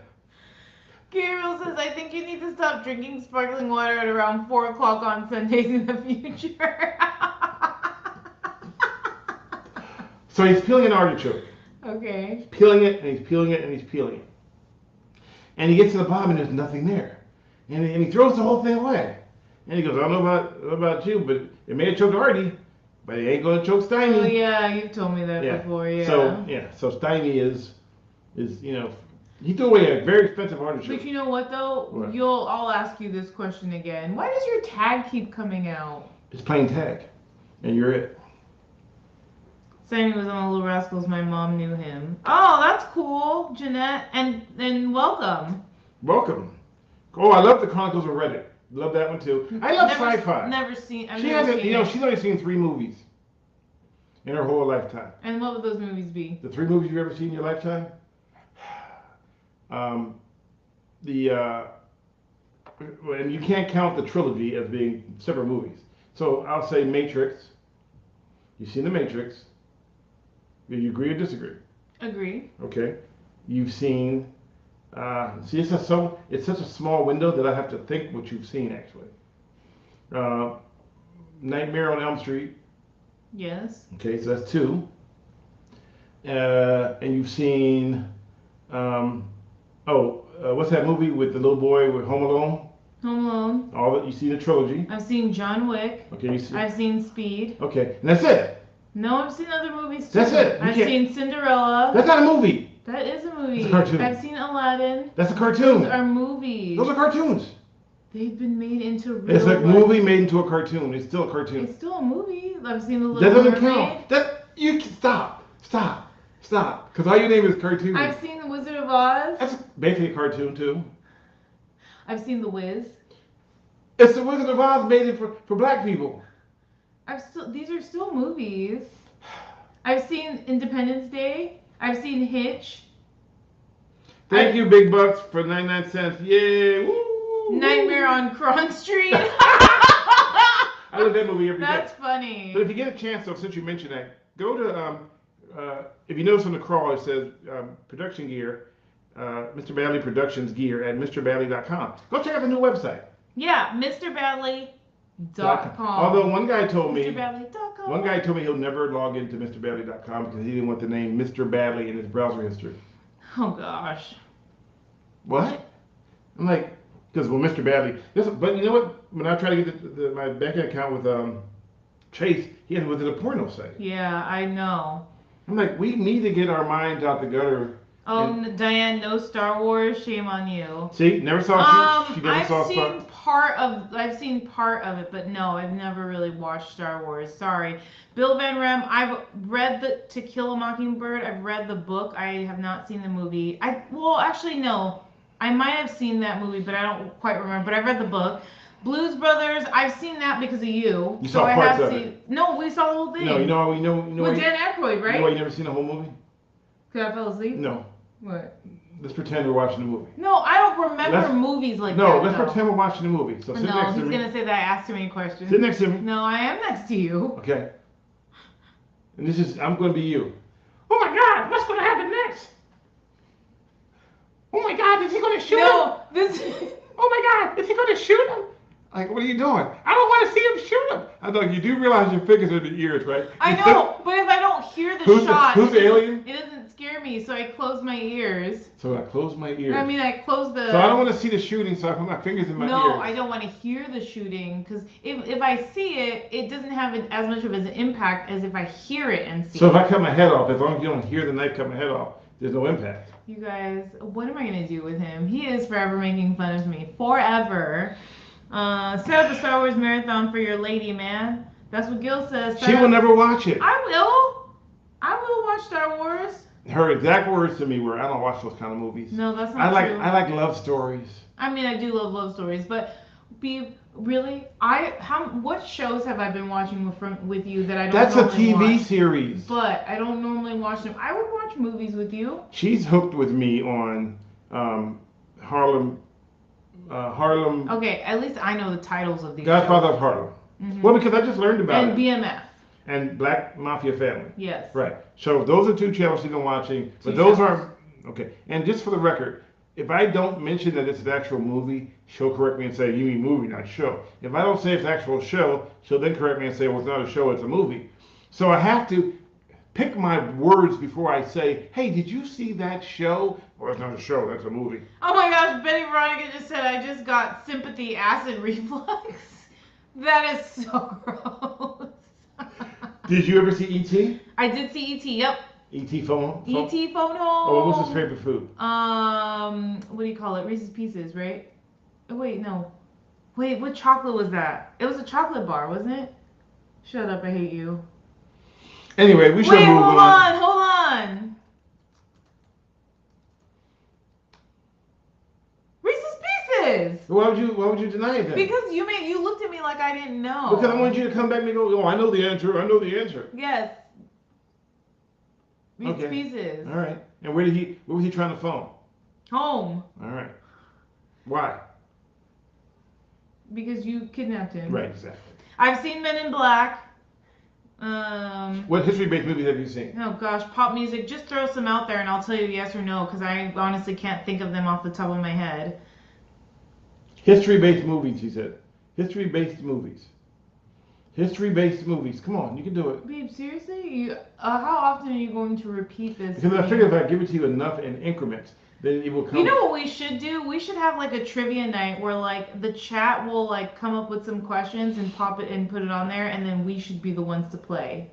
Gabriel says, "I think you need to stop drinking sparkling water at around 4 o'clock on Sundays in the future." So he's peeling an artichoke. Okay. He's peeling it, and he's peeling it, and he's peeling it. And he gets to the bottom, and there's nothing there. And he throws the whole thing away. And he goes, "I don't know about you, but it may have choked Artie, but it ain't going to choke Steiny." Oh, yeah, you've told me that before, yeah. So Steiny is, he threw away a very expensive artichoke. But you know what, though? What? I'll ask you this question again. Why does your tag keep coming out? It's playing tag, and you're it. Steiny was on the Little Rascals. My mom knew him. Oh, that's cool, Jeanette. And welcome. Welcome. Oh, I love the Chronicles of Reddit. Love that one too. I love sci-fi. Never seen. She's only seen 3 movies in her whole lifetime. And what would those movies be? The 3 movies you've ever seen in your lifetime? And you can't count the trilogy as being separate movies. So I'll say Matrix. You've seen The Matrix. Do you agree or disagree? Agree. Okay. You've seen. It's such a small window that I have to think what you've seen actually. Nightmare on Elm Street. Yes. Okay, so that's 2. And you've seen. What's that movie with the little boy with Home Alone? Home Alone. All that you see the trilogy. I've seen John Wick. Okay, I've seen Speed. Okay, and that's it. No, I've seen other movies too. That's it. I've seen Cinderella. That's not a movie. That is a movie. It's a cartoon. I've seen Aladdin. That's a cartoon. Those are movies. Those are cartoons. They've been made into real It's a movie made into a cartoon. It's still a cartoon. It's still a movie. I've seen The Little That doesn't Mermaid. count. You can stop. Because all your name is cartoon. I've seen The Wizard of Oz. That's basically a cartoon too. I've seen The Wiz. It's The Wizard of Oz made it for black people. These are still movies. I've seen Independence Day. I've seen Hitch. Thank you, Big Bucks, for 99 cents. Yay! Woo! Nightmare on Cron Street. I love that movie every day. That's funny. But if you get a chance, though, since you mentioned that, go to, if you notice on the crawl, it says production gear, Mr. Badley Productions gear at MrBadley.com. Go check out the new website. Yeah, MrBadley.com. Although one guy told me, MrBadley.com. he'll never log into MrBadley.com because he didn't want the name Mr. Badley in his browser history. Oh gosh. What? I'm like, because Mr. Badley. But you know what? When I try to get my banking account with Chase, he has a porno site. Yeah, I know. I'm like, we need to get our minds out the gutter. Oh, Diane, no Star Wars. Shame on you. See, never saw. She never saw. I've seen part of it, but no, I've never really watched Star Wars. Sorry, Bill Van Rem. I've read To Kill a Mockingbird. I've read the book. I have not seen the movie. Actually, no. I might have seen that movie, but I don't quite remember. But I read the book. Blues Brothers. I've seen that because of you. You saw parts of it. No, we saw the whole thing. No, you know. With Dan Aykroyd, right? You know why you never seen the whole movie? Because I fell asleep. No. What? Let's pretend we're watching the movie. No, I don't remember movies like that. No, let's pretend we're watching the movie. So sit next to me. No, he's gonna say that I asked too many questions. Sit next to me. No, I am next to you. Okay. And I'm going to be you. Oh my God! What's going to happen next? Oh my God! Is he going to shoot him? No, Oh my God, is he going to shoot him? Like, what are you doing? I don't want to see him shoot him. I thought, you do realize your fingers are in the ears, right? I know, but if I don't hear the shot, who's the alien? It doesn't scare me, so I close my ears. So I close my ears. I mean, I close the... So I don't want to see the shooting, so I put my fingers in my ears. No, I don't want to hear the shooting, because if I see it, it doesn't have as much of an impact as if I hear it and see it. So if I cut my head off, as long as you don't hear the knife cut my head off, there's no impact. You guys, what am I going to do with him? He is forever making fun of me. Forever. Set up a Star Wars marathon for your lady, man. That's what Gil says. She will never watch it. I will. I will watch Star Wars. Her exact words to me were, "I don't watch those kind of movies." No, that's not true. I like love stories. I mean, I do love stories, but what shows have I been watching with you that I don't? That's a TV watch? series. But I don't normally watch them. I would watch movies with you. She's hooked with me on Harlem. Okay, at least I know the titles of these. Godfather shows. of Harlem. Mm-hmm. Well, because I just learned about and it. BMF. And Black Mafia Family. Yes. Right. So those are two channels she's been watching. But those are okay. And just for the record, if I don't mention that it's an actual movie, she'll correct me and say, "You mean movie, not show." If I don't say it's an actual show, she'll then correct me and say, "Well, it's not a show, it's a movie." So I have to pick my words before I say, "Hey, did you see that show?" Well, it's not a show, that's a movie. Oh my gosh, Betty Veronica just said I just got sympathy acid reflux. That is so gross. Did you ever see E.T.? I did see E.T., yep. E.T. phone? E.T. phone home. Oh, what was his favorite food? What do you call it? Reese's Pieces, right? Oh, wait, no. Wait, what chocolate was that? It was a chocolate bar, wasn't it? Shut up, I hate you. Anyway, we should move on. Hold on. Reese's Pieces. Why would you deny it then? Because you looked at me like I didn't know. Because I wanted you to come back and go, "Oh, I know the answer. I know the answer." Yes. Reese's Pieces. All right. And where was he trying to phone? Home. All right. Why? Because you kidnapped him. Right, exactly. I've seen Men in Black. What history-based movies have you seen? Oh gosh, pop music. Just throw some out there and I'll tell you yes or no, because I honestly can't think of them off the top of my head. History-based movies, he said. History-based movies. History-based movies. Come on, you can do it. Babe, seriously? How often are you going to repeat this? Because I figure if I give it to you enough in increments, then it will come. You know what we should do? We should have like a trivia night where like the chat will like come up with some questions and pop it and put it on there, and then we should be the ones to play.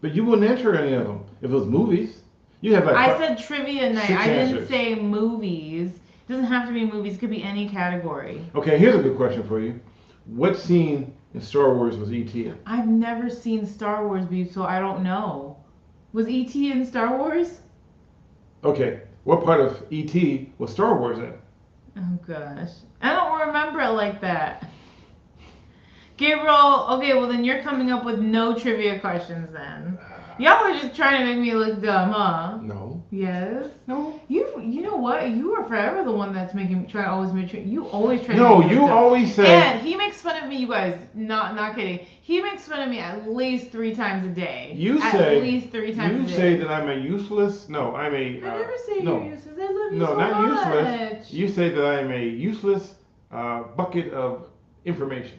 But you wouldn't answer any of them. If it was movies, you have like. I said trivia night. I didn't answers. say movies. It doesn't have to be movies. It could be any category. Okay, here's a good question for you. What scene in Star Wars was E.T. in? I've never seen Star Wars, so I don't know. Was E.T. in Star Wars? Okay, what part of E.T. was Star Wars in? Oh gosh, I don't remember it like that. Gabriel, okay, well then you're coming up with no trivia questions then. Y'all are just trying to make me look dumb, huh? No. Yes. No. You know what? You are forever the one that's always make sure you always try. No, to make you me look dumb. always say. And he makes fun of me, you guys. Not kidding. He makes fun of me at least 3 times a day. At least 3 times a day. You say that I'm a useless. No, I'm a. I never say no. you're useless. I love you No, so not much. useless. You say that I'm a useless bucket of information.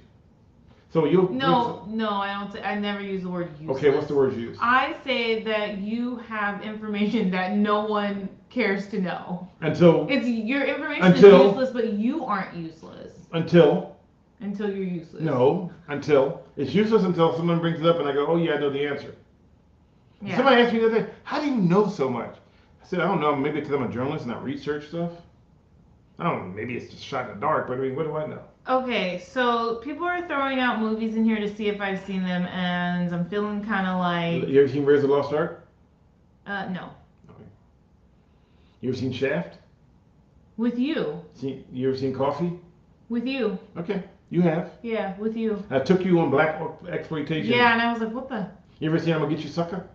So you. No, I don't. I never use the word useless. Okay, what's the word you use? I say that you have information that no one cares to know. Until. It's your information is useless, but you aren't useless. Until you're useless. No, until it's useless until someone brings it up and I go, "Oh yeah, I know the answer." Yeah. Somebody asked me the other day, "How do you know so much?" I said, "I don't know. Maybe because I'm a journalist and I research stuff. I don't know. Maybe it's just shot in the dark. But I mean, what do I know?" Okay, so people are throwing out movies in here to see if I've seen them, and I'm feeling kind of like. You ever seen Raiders of the Lost Ark? No. Okay. You ever seen Shaft? With you. You ever seen Coffee? With you. Okay, you have. Yeah, with you. I took you on Black Exploitation. Yeah, and I was like, what the? You ever seen I'm Gonna Get You Sucker?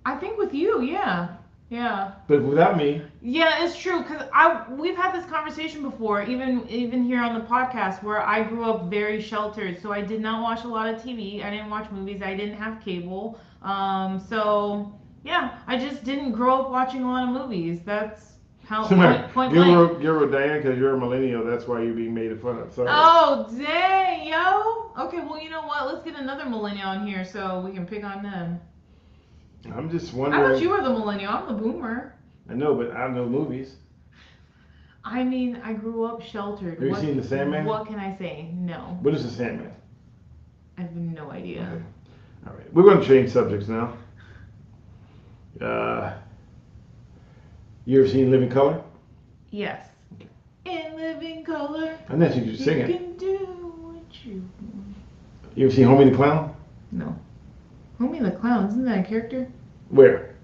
I think with you, yeah. Yeah. But without me. Yeah, it's true, because we've had this conversation before, even here on the podcast, where I grew up very sheltered, so I did not watch a lot of TV. I didn't watch movies. I didn't have cable. So yeah, I just didn't grow up watching a lot of movies. Point blank. You're with Diane because you're a millennial. That's why you're being made fun of. Sorry. Oh, dang, yo. Okay, well, you know what? Let's get another millennial on here so we can pick on them. I'm just I wondering. thought you were the millennial. I'm the boomer. I know, but I don't know movies. I mean, I grew up sheltered. Have you seen The Sandman? What can I say? No. What is The Sandman? I have no idea. Okay. All right. We're going to change subjects now. You ever seen Living Color? Yes. Okay. In living color. I know you could sing it. You can do what you want. You ever seen Homie the Clown? No. Homie the Clown, isn't that a character? Where?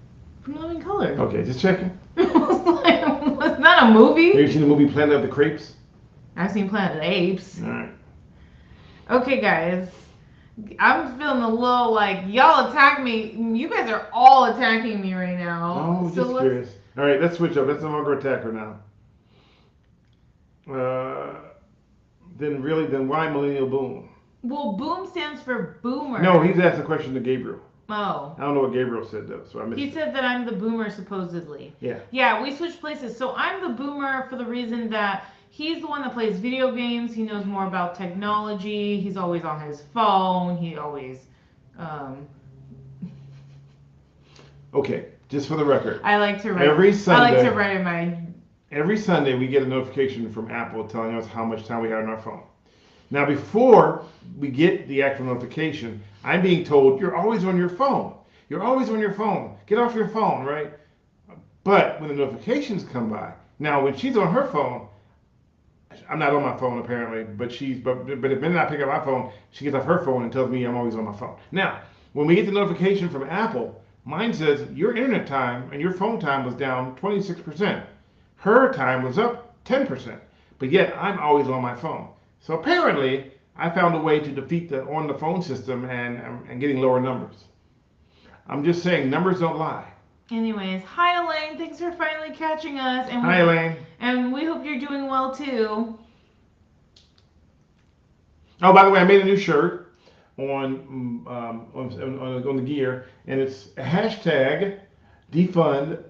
From Living Color. Okay, just checking. Was that a movie? Have you seen the movie Planet of the Crepes? I've seen Planet of the Apes. All right. Okay, guys. I'm feeling a little like y'all attack me. You guys are all attacking me right now. Oh, just curious. All right, let's switch up. Let's no longer attack her now. Then why Millennial Boom? Well, boom stands for boomer. No, he's asked a question to Gabriel. Oh. I don't know what Gabriel said though, so I missed He said that I'm the boomer supposedly. Yeah. Yeah, we switched places. So I'm the boomer for the reason that he's the one that plays video games. He knows more about technology. He's always on his phone. He always Okay, just for the record. I like to write every Sunday. I like to write in my Every Sunday we get a notification from Apple telling us how much time we have on our phone. Now before we get the actual notification, I'm being told you're always on your phone. You're always on your phone. Get off your phone, right? But when the notifications come by, now when she's on her phone, I'm not on my phone apparently, but the minute I pick up my phone, she gets off her phone and tells me I'm always on my phone. Now, when we get the notification from Apple, mine says your internet time and your phone time was down 26%. Her time was up 10%. But yet I'm always on my phone. So apparently I found a way to defeat the on the phone system and getting lower numbers. I'm just saying numbers don't lie. Anyways, hi Elaine, thanks for finally catching us. And hi Elaine. And we hope you're doing well too. Oh, by the way, I made a new shirt on the gear, and it's hashtag defund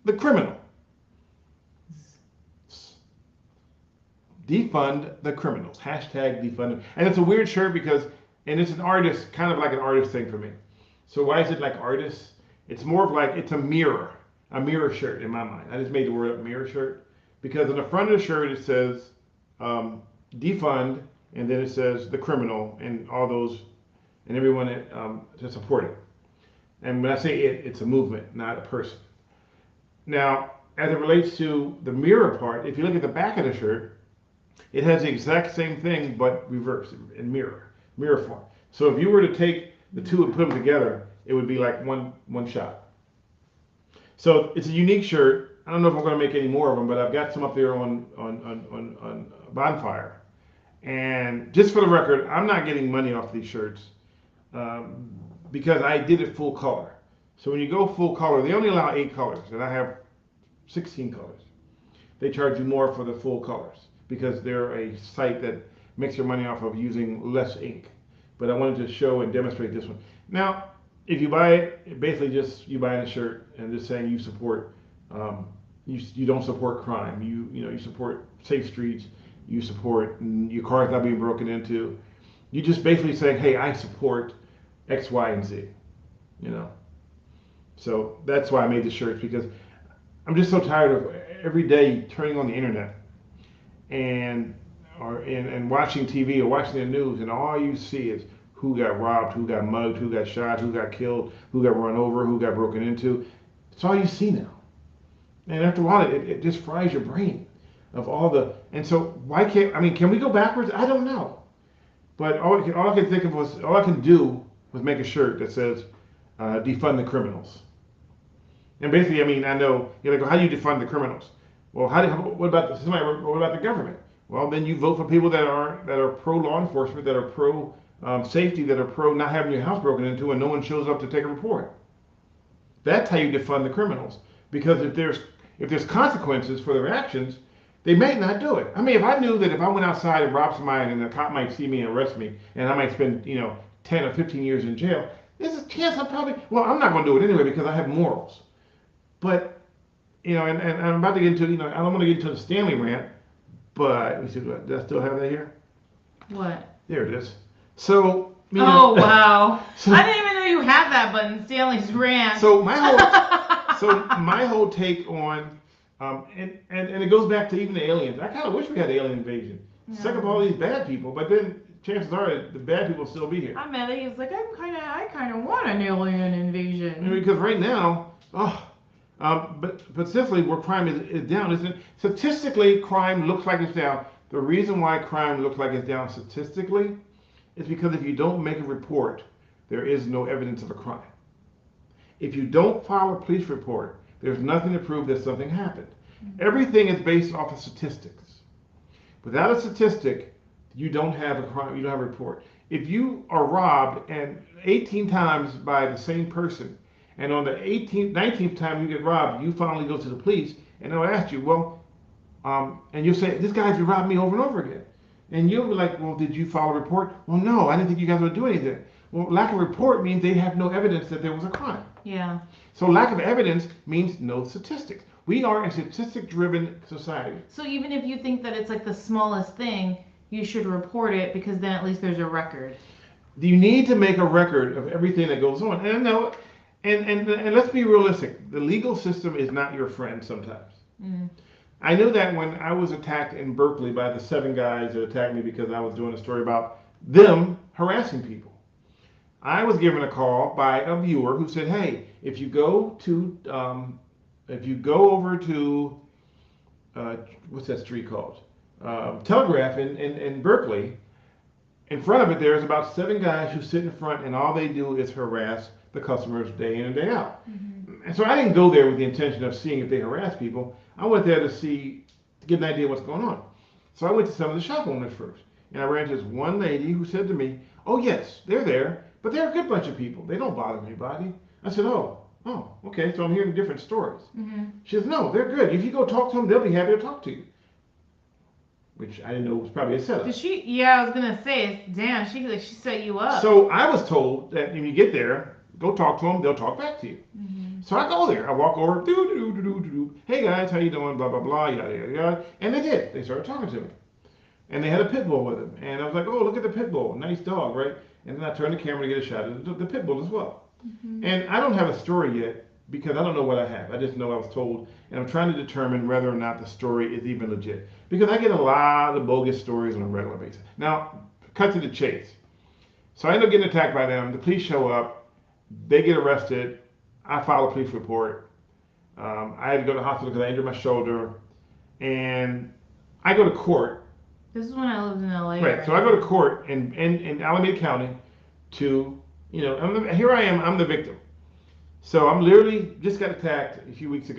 the criminal. Defund the criminals. Hashtag defund. And it's a weird shirt because, and it's an artist, kind of like an artist thing for me. So why is it like artists? It's more of like, it's a mirror shirt in my mind. I just made the word up mirror shirt because on the front of the shirt it says defund, and then it says the criminal and all those and everyone to support it. And when I say it's a movement, not a person. Now, as it relates to the mirror part, if you look at the back of the shirt, it has the exact same thing but reversed in mirror form. So if you were to take the two and put them together, it would be like one shot. So it's a unique shirt. I don't know if I'm going to make any more of them, but I've got some up there on Bonfire. And just for the record, I'm not getting money off these shirts because I did it full color. So when you go full color, they only allow 8 colors, and I have 16 colors. They charge you more for the full colors because they're a site that makes your money off of using less ink. But I wanted to show and demonstrate this one. Now, if you buy it, basically just you buying a shirt and just saying you support, you don't support crime. You support safe streets. You support your car's not being broken into. You just basically say, hey, I support X, Y, and Z. So that's why I made the shirts, because I'm just so tired of every day turning on the internet and watching TV or watching the news, and all you see is who got robbed, who got mugged, who got shot, who got killed, who got run over, who got broken into. It's all you see now. And after a while, it just fries your brain of all the. And so can we go backwards? I don't know. But all I can do was make a shirt that says defund the criminals. And basically, I know you're like, well, how do you defund the criminals? Well, what about the government? Well, then you vote for people that are pro law enforcement, that are pro safety, that are pro not having your house broken into, and no one shows up to take a report. That's how you defund the criminals. Because if there's consequences for their actions, they may not do it. If I knew that if I went outside and robbed somebody and the cop might see me and arrest me, and I might spend 10 or 15 years in jail, there's a chance I'm not going to do it anyway because I have morals. But and I'm about to get into, I don't want to get into the Stanley rant, but let me see, do I still have that here? What? There it is. So, oh wow! So, I didn't even know you had that button, Stanley's rant. So my whole take on, and it goes back to even the aliens. I kind of wish we had alien invasion. Yeah. Suck up all these bad people, but then chances are the bad people will still be here. I met it. He was like, I kind of want an alien invasion. Because right now, but specifically where crime is down, isn't it? Statistically, crime looks like it's down. The reason why crime looks like it's down statistically is because if you don't make a report, there is no evidence of a crime. If you don't file a police report, there's nothing to prove that something happened. Mm-hmm. Everything is based off of statistics. Without a statistic, you don't have a crime, you don't have a report. If you are robbed and 18 times by the same person, and on the 19th time you get robbed, you finally go to the police, and they'll ask you, and you'll say, this guy's robbed me over and over again. And you'll be like, well, did you file a report? Well, no, I didn't think you guys would do anything. Well, lack of report means they have no evidence that there was a crime. Yeah. So lack of evidence means no statistics. We are a statistic-driven society. So even if you think that it's like the smallest thing, you should report it because then at least there's a record. You need to make a record of everything that goes on. And no, and let's be realistic. The legal system is not your friend sometimes. Mm. I knew that when I was attacked in Berkeley by the 7 guys that attacked me because I was doing a story about them harassing people. I was given a call by a viewer who said, hey, if you go over to, what's that street called? Telegraph in Berkeley, in front of it there's about 7 guys who sit in front and all they do is harass the customers day in and day out. Mm-hmm. And so I didn't go there with the intention of seeing if they harass people. I went there to get an idea of what's going on. So I went to some of the shop owners first. And I ran into this one lady who said to me, oh yes, they're there, but they're a good bunch of people. They don't bother anybody. I said, oh, okay, so I'm hearing different stories. Mm-hmm. She says, no, they're good. If you go talk to them, they'll be happy to talk to you. Which I didn't know was probably a setup. I was gonna say, damn, she set you up. So I was told that when you get there, go talk to them, they'll talk back to you. Mm-hmm. So I go there, I walk over, hey guys, how you doing, blah, blah, blah, yada, yada, yada. And they did, they started talking to me. And they had a pit bull with them. And I was like, oh, look at the pit bull, nice dog, right? And then I turned the camera to get a shot of the pit bull as well. Mm-hmm. And I don't have a story yet because I don't know what I have. I just know I was told, and I'm trying to determine whether or not the story is even legit. Because I get a lot of bogus stories on a regular basis. Now, cut to the chase. So I end up getting attacked by them. The police show up. They get arrested. I file a police report. I had to go to the hospital because I injured my shoulder. And I go to court. This is when I lived in LA. Right. So I go to court in Alameda County to, here I am, I'm the victim. So I'm literally just got attacked a few months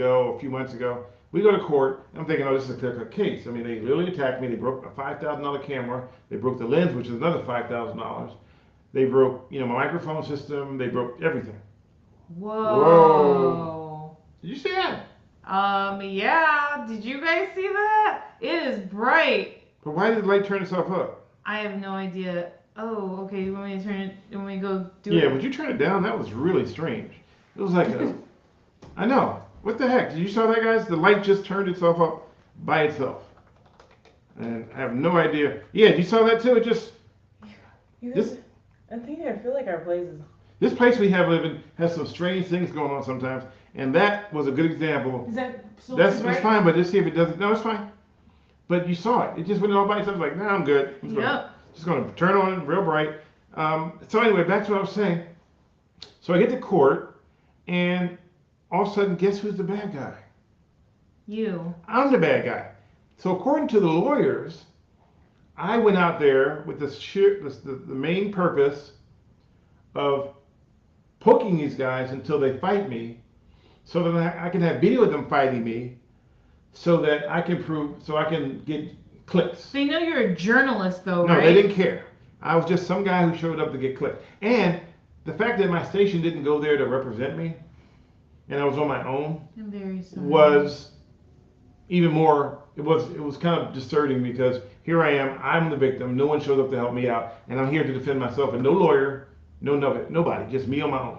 ago. We go to court. I'm thinking, oh, this is a clear-cut case. I mean, they literally attacked me. They broke a $5,000 camera. They broke the lens, which is another $5,000. They broke, my microphone system. They broke everything. Whoa. Did you see that? Yeah. Did you guys see that? It is bright. But why did the light turn itself up? I have no idea. Oh, okay. You want me to turn it when we go do it? Yeah, would you turn it down? That was really strange. It was like I know. What the heck? Did you saw that, guys? The light just turned itself up by itself. And I have no idea. Yeah, you saw that too? It just... I feel like our place is... This place we have living has some strange things going on sometimes. And that was a good example. Is that so That's fine, but let's see if it doesn't... No, it's fine. But you saw it. It just went all by itself. Like, nah, I'm good. Just going to turn on real bright. So anyway, back to what I was saying. So I get to court, and all of a sudden, guess who's the bad guy? You. I'm the bad guy. So according to the lawyers, I went out there with the main purpose of poking these guys until they fight me, so that I can have video of them fighting me, so that I can get clicks. They know you're a journalist, though, no, right? No, they didn't care. I was just some guy who showed up to get clicks. And the fact that my station didn't go there to represent me, and I was on my own, I'm very sorry. Was even more. It was kind of disturbing because here I am. I'm the victim. No one showed up to help me out, and I'm here to defend myself. And no lawyer, nobody, just me on my own.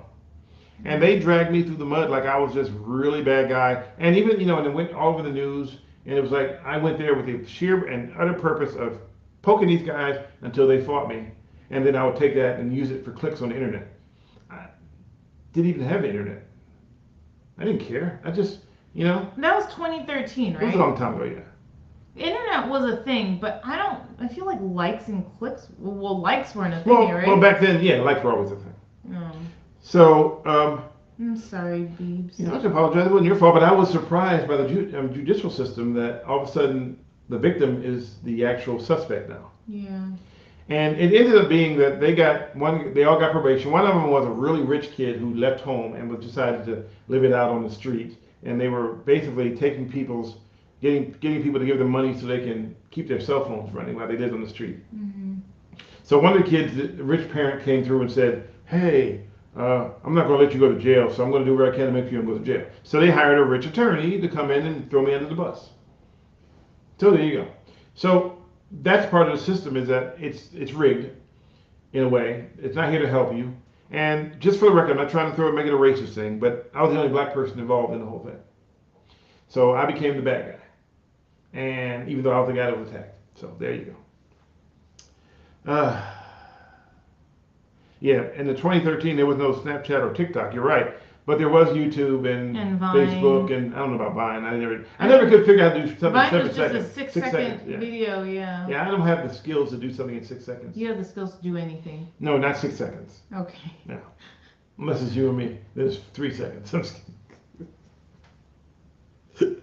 And they dragged me through the mud like I was this really bad guy. And even, and it went all over the news. And it was like I went there with the sheer and utter purpose of poking these guys until they fought me. And then I would take that and use it for clicks on the internet. I didn't even have the internet. I didn't care. I just, That was 2013, right? It was a long time ago, yeah. Internet was a thing, but I feel like likes and clicks, likes weren't a thing, right? Well, back then, yeah, likes were always a thing. Oh. So, I'm sorry, Beebs. I apologize. It wasn't your fault, but I was surprised by the judicial system that all of a sudden the victim is the actual suspect now. Yeah. And it ended up being that they all got probation. One of them was a really rich kid who left home and was decided to live it out on the street. And they were basically taking getting people to give them money so they can keep their cell phones running while they lived on the street. Mm-hmm. So one of the kids, the rich parent came through and said, hey, I'm not going to let you go to jail, so I'm going to do what I can to make you go to jail. So they hired a rich attorney to come in and throw me under the bus. So there you go. So that's part of the system, is that it's rigged in a way. It's not here to help you. And just for the record, I'm not trying to make it a racist thing, but I was the only black person involved in the whole thing. So I became the bad guy. And even though I was the guy that was attacked. So there you go. Yeah, in the 2013, there was no Snapchat or TikTok. You're right, but there was YouTube and Facebook, and I don't know about Vine. I never could figure out how to do something Vine in was 7 just seconds. a 6-second yeah. video, yeah. Yeah, I don't have the skills to do something in 6 seconds. You have the skills to do anything. No, not 6 seconds. Okay. No, unless it's you and me. There's 3 seconds. I'm just kidding.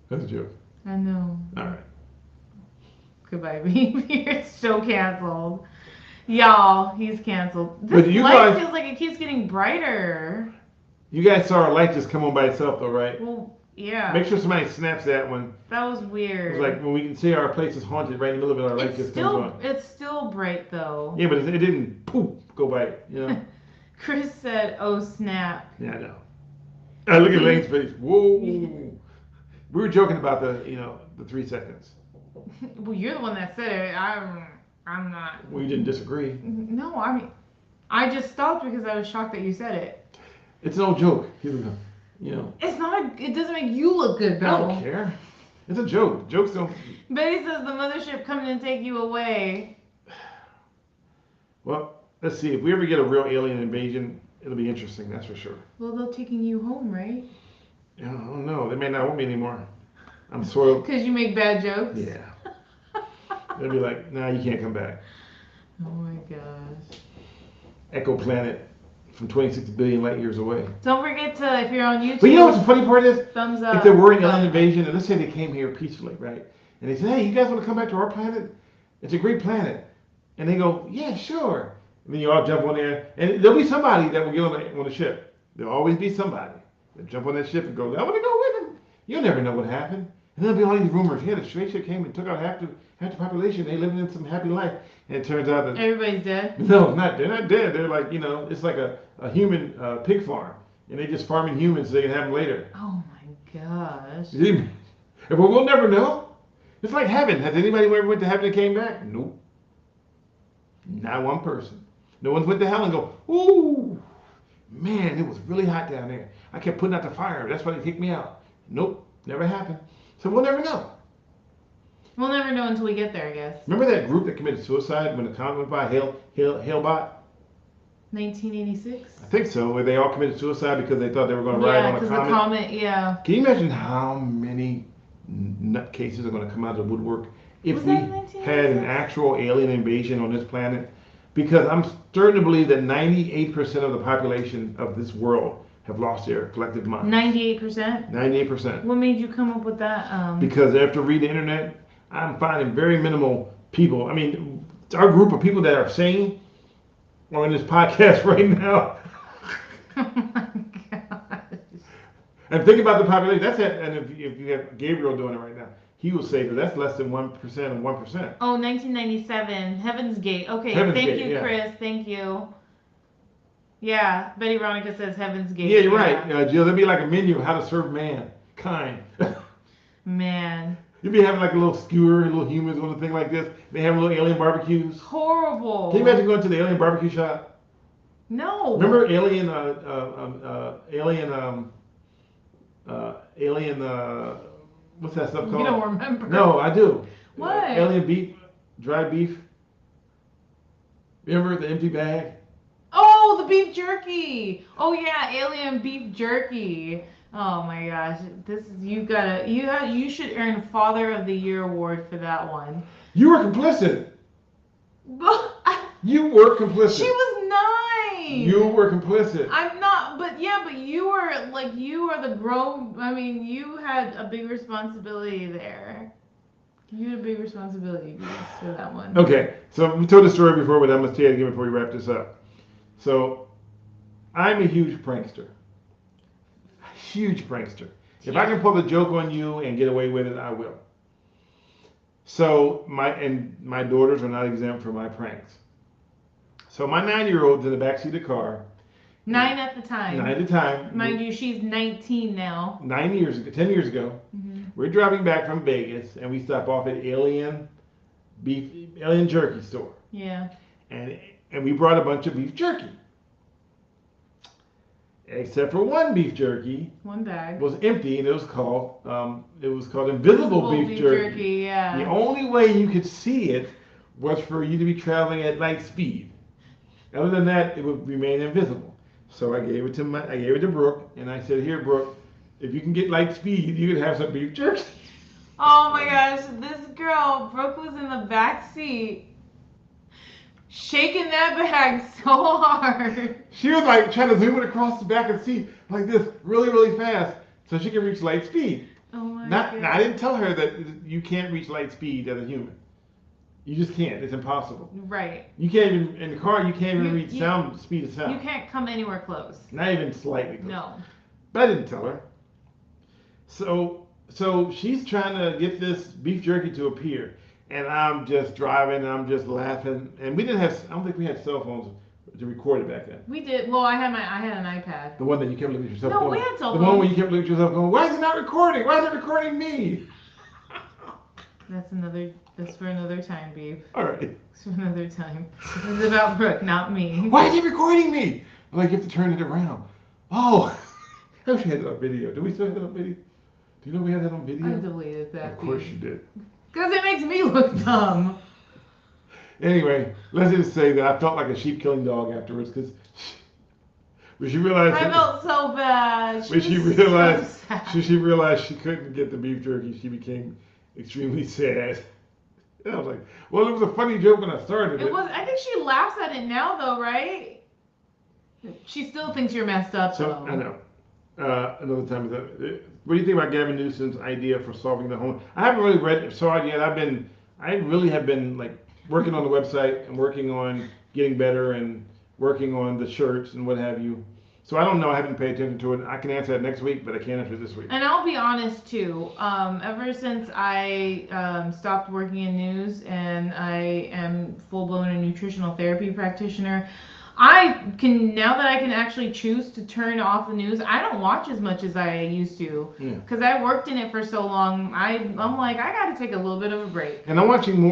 That's a joke. I know. All right. Goodbye, baby. You're so canceled. Y'all, he's canceled. But This you light guys- feels like it keeps getting brighter. You guys saw our light just come on by itself, though, right? Well, yeah. Make sure somebody snaps that one. That was weird. It's like when we can see our place is haunted, right in the middle of it, our light just comes on. It's still bright though. Yeah, but it didn't poof go by it, Chris said, "Oh snap." Yeah, I know. I look at Lane's face. Whoa. We were joking about the 3 seconds. Well, you're the one that said it. I'm not. We didn't disagree. No, I mean, I just stopped because I was shocked that you said it. It's no joke. It's not. It doesn't make you look good, I though. don't care. It's a joke. Jokes don't. Betty says the mothership coming to take you away. Well, let's see. If we ever get a real alien invasion, it'll be interesting. That's for sure. Well, they're taking you home, right? I don't know. They may not want me anymore. I'm soiled. Because you make bad jokes. Yeah. They'll be like, nah, you can't come back. Oh my gosh. Echo planet from 26 billion light years away. Don't forget to, if you're on YouTube, But you know what's the funny part is? thumbs up. If there were an alien invasion, and let's say they came here peacefully, right? And they said, hey, you guys want to come back to our planet? It's a great planet. And they go, yeah, sure. And then you all jump on there. And there'll be somebody that will get on the ship. There'll always be somebody that jump on that ship and go, I want to go with them. You'll never know what happened. And there'll be all these rumors. Yeah, the spaceship came and took out half the population. They living in some happy life. And it turns out that Everybody's dead. no, they're not dead. They're like, it's like a human pig farm. And they just farming humans so they can have them later. Oh my gosh. And we'll never know. It's like heaven. Has anybody ever went to heaven and came back? Nope. Not one person. No one's went to hell and go, ooh, man, it was really hot down there. I kept putting out the fire. That's why they kicked me out. Nope, never happened. So we'll never know. We'll never know until we get there, I guess. Remember that group that committed suicide when the comet went by, Hale-Bot? 1986? I think so, where they all committed suicide because they thought they were going to ride on a comet. Yeah, because the comet, yeah. Can you imagine how many nutcases are going to come out of the woodwork if we had an actual alien invasion on this planet? Because I'm starting to believe that 98% of the population of this world have lost their collective mind. 98%? 98%. What made you come up with that? Because after reading the internet, I'm finding very minimal people. I mean, our group of people that are sane are in this podcast right now. Oh my gosh. And think about the population. That's it. And if you have Gabriel doing it right now, he will say that that's less than 1% of 1%. Oh, 1997. Heaven's Gate. Okay, Heaven's thank Gate, you, yeah. Chris. Thank you. Yeah, Betty Veronica says Heaven's Gate. Yeah, you're right. Jill, there'll be like a menu of how to serve mankind. Man. You'll be having like a little skewer, little humans on a thing like this. They have little alien barbecues. Horrible. Can you imagine going to the alien barbecue shop? No. Remember Alien? What's that stuff called? You don't remember? No, I do. What? Alien beef, dry beef. Remember the empty bag? Oh, the beef jerky. Oh yeah, alien beef jerky. Oh my gosh, this is you should earn Father of the Year award for that one. You were complicit. You were complicit. She was 9. You were complicit. I'm not, but you are the grown. I mean, you had a big responsibility there. You had a big responsibility for that one. Okay, so we told the story before, but I'm going to tell you again before we wrap this up. So, I'm a huge prankster. Huge prankster. If I can pull the joke on you and get away with it, I will. So, my daughters are not exempt from my pranks. So, my 9-year-old's in the backseat of the car. 9 at the time. 9 at the time. Mind you, she's 19 now. 10 years ago. Mm-hmm. We're driving back from Vegas, and we stop off at Alien Jerky store. Yeah. And we brought a bunch of beef jerky. Except for one beef jerky. One bag. Was empty, and it was called invisible beef jerky. Yeah. The only way you could see it was for you to be traveling at light speed. Other than that, it would remain invisible. So I gave it to Brooke, and I said, "Here, Brooke, if you can get light speed, you can have some beef jerky." Oh my gosh, this girl, Brooke, was in the back seat, shaking that bag so hard. She was like trying to zoom it across the back of the seat like this, really, really fast, so she can reach light speed. Oh my God. I didn't tell her that you can't reach light speed as a human. You just can't. It's impossible. Right. You can't even, in the car, you can't even reach speed of sound. You can't come anywhere close. Not even slightly close. No. But I didn't tell her. So she's trying to get this beef jerky to appear. And I'm just driving, and I'm just laughing. And I don't think we had cell phones to record it back then. We did. Well, I had an iPad. The one that you kept looking at yourself No, going. we had cell The phones. one where you kept looking at yourself going, why is it not recording? Why is it recording me? That's for another time, babe. All right. It's for another time. This is about Brooke, not me. Why is it recording me? I'm like, you have to turn it around. Oh, I wish we had that on video. Do we still have that on video? Do you know we had that on video? I deleted that. Of course you did. Because it makes me look dumb. Anyway, let's just say that I felt like a sheep killing dog afterwards because when she realized I felt so bad. She realized she couldn't get the beef jerky, she became extremely sad. And I was like, well, it was a funny joke when I started it. It was. I think she laughs at it now, though, right? She still thinks you're messed up, though. I know. Another time. What do you think about Gavin Newsom's idea for solving the home? I haven't really saw it yet. I really have been like working on the website and working on getting better and working on the shirts and what have you. So I don't know. I haven't paid attention to it. I can answer that next week, but I can't answer it this week. And I'll be honest too. Ever since I stopped working in news and I am full-blown a nutritional therapy practitioner, now that I can actually choose to turn off the news, I don't watch as much as I used to. Because I worked in it for so long. I'm like, I got to take a little bit of a break. And I'm watching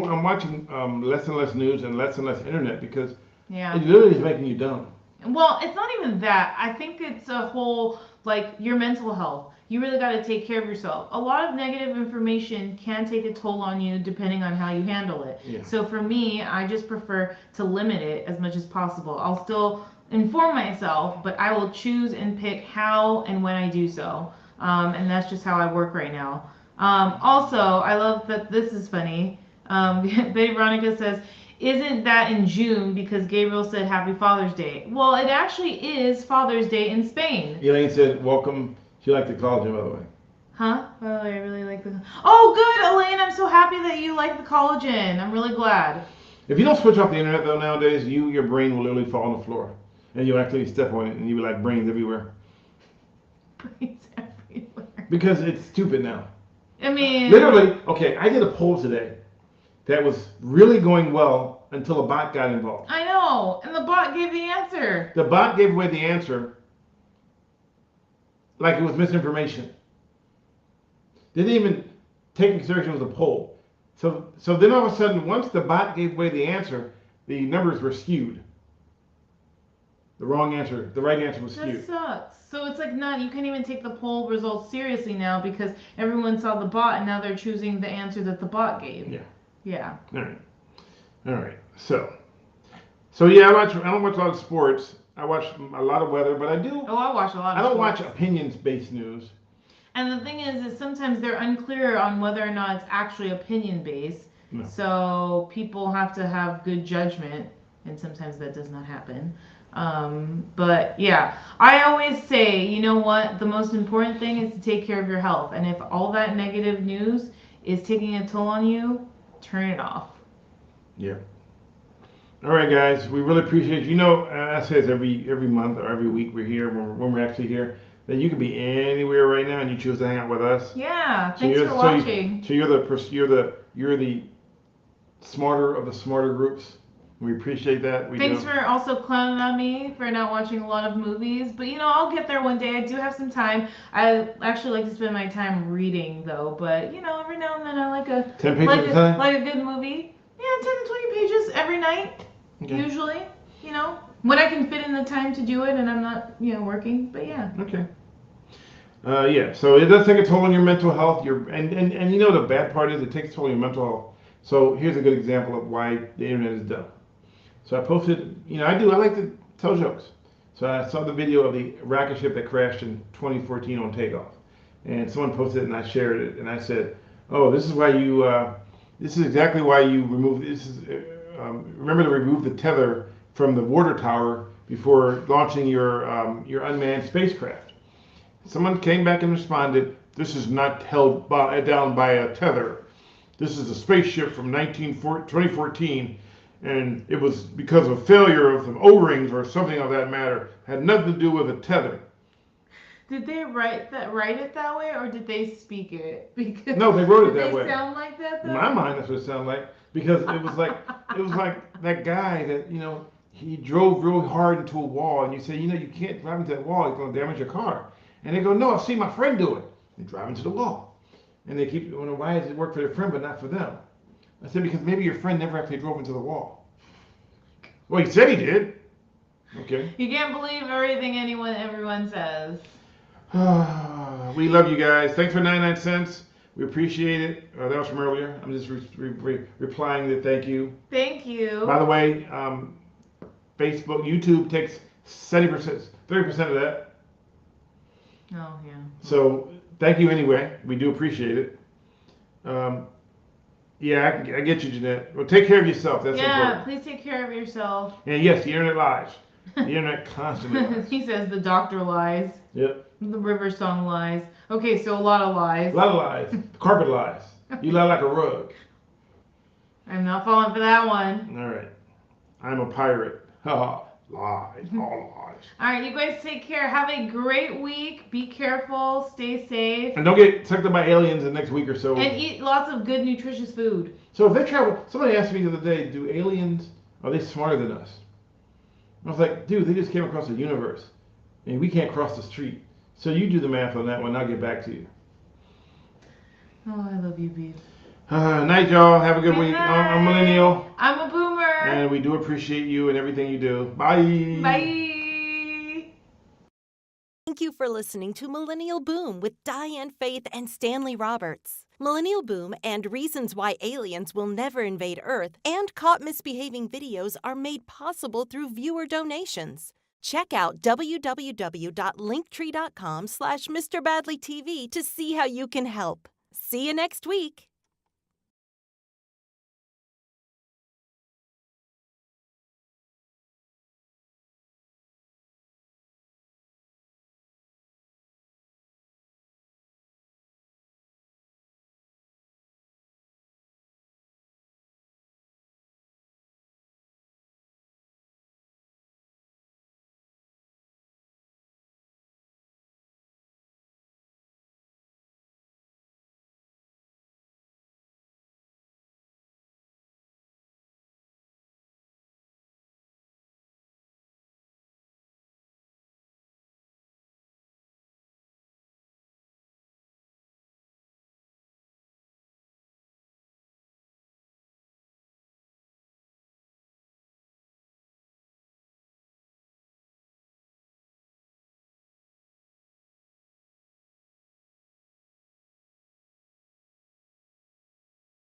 less and less news and less internet because it literally is making you dumb. Well, it's not even that. I think it's a whole, like, your mental health. You really got to take care of yourself. A lot of negative information can take a toll on you depending on how you handle it. Yeah. So for me, I just prefer to limit it as much as possible. I'll still inform myself, but I will choose and pick how and when I do so. And that's just how I work right now. Also, I love that this is funny. Betty Veronica says, isn't that in June because Gabriel said Happy Father's Day? Well, it actually is Father's Day in Spain. Elaine said, welcome. She liked the collagen, by the way. Huh? Oh, I really like the... Oh, good, Elaine. I'm so happy that you like the collagen. I'm really glad. If you don't switch off the internet, though, nowadays, your brain will literally fall on the floor. And you'll actually step on it, and you'll be like brains everywhere. Brains everywhere. Because it's stupid now. I mean... Literally, okay, I did a poll today that was really going well until a bot got involved. I know. And the bot gave the answer. The bot gave away the answer like it was misinformation. They didn't even take into consideration it was a poll. So then all of a sudden, once the bot gave away the answer, the numbers were skewed. The right answer was That skewed. sucks. So it's like you can't even take the poll results seriously now because everyone saw the bot and now they're choosing the answer that the bot gave. Yeah. Yeah. All right. So yeah, I don't watch a lot of sports. I watch a lot of weather, but I do. Oh, I watch a lot of I don't sports. watch opinions-based news. And the thing is sometimes they're unclear on whether or not it's actually opinion based. No. So people have to have good judgment, and sometimes that does not happen. But yeah, I always say, you know what? The most important thing is to take care of your health. And if all that negative news is taking a toll on you, turn it off. Yeah. All right, guys. We really appreciate you. You know, I say this every month or every week we're here when we're actually here. That you can be anywhere right now and you choose to hang out with us. Yeah. Thanks for watching. So you're the smarter of the smarter groups. We appreciate that. Thanks for also clowning on me for not watching a lot of movies. But I'll get there one day. I do have some time. I actually like to spend my time reading though. But every now and then I like a 10 pages at a time? like a good movie. Yeah, 10 to 20 pages every night. Okay. Usually, when I can fit in the time to do it and I'm not, working. But yeah. Okay. Yeah. So it does take a toll on your mental health. And the bad part is it takes a toll on your mental health. So here's a good example of why the internet is dumb. So I posted, I like to tell jokes. So I saw the video of the rocket ship that crashed in 2014 on takeoff. And someone posted it and I shared it. And I said, oh, this is exactly why you remember to remove the tether from the water tower before launching your unmanned spacecraft. Someone came back and responded, this is not held down by a tether. This is a spaceship from 2014. And it was because of failure of some O-rings or something of that matter. Had nothing to do with a tether. Did they write it that way, or did they speak it? Because no, they wrote it that way. Did they sound like that though? In my mind, that's what it sounded like. Because it was like that guy that he drove real hard into a wall, and you say you can't drive into that wall; it's going to damage your car. And they go, no, I've seen my friend do it. They drive into the wall, and they keep wondering why does it work for their friend but not for them. I said, because maybe your friend never actually drove into the wall. Well, he said he did. Okay. You can't believe everything everyone says. We love you guys. Thanks for 99 cents. We appreciate it. That was from earlier. I'm just replying to thank you. Thank you. By the way, Facebook, YouTube takes 70%, 30% of that. Oh, yeah. So thank you anyway. We do appreciate it. Yeah, I get you, Jeanette. Well, take care of yourself. That's important. Please take care of yourself. And yes, the internet lies. The internet constantly lies. He says the doctor lies. Yep. The river song lies. Okay, so a lot of lies. A lot of lies. Carpet lies. You lie like a rug. I'm not falling for that one. All right. I'm a pirate. Ha. Lies. All lies. All right, you guys take care. Have a great week. Be careful. Stay safe. And don't get sucked up by aliens the next week or so. And eat lots of good, nutritious food. So if they travel, somebody asked me the other day, do aliens, are they smarter than us? I was like, dude, they just came across the universe. And we can't cross the street. So you do the math on that one. I'll get back to you. Oh, I love you, babe. Night, y'all. Have a good week. I'm Millennial. I'm a boomer. And we do appreciate you and everything you do. Bye. Bye. Thank you for listening to Millennial Boom with Diane Faith and Stanley Roberts. Millennial Boom and Reasons Why Aliens Will Never Invade Earth and Caught Misbehaving videos are made possible through viewer donations. Check out www.linktree.com/MrBadleyTV to see how you can help. See you next week.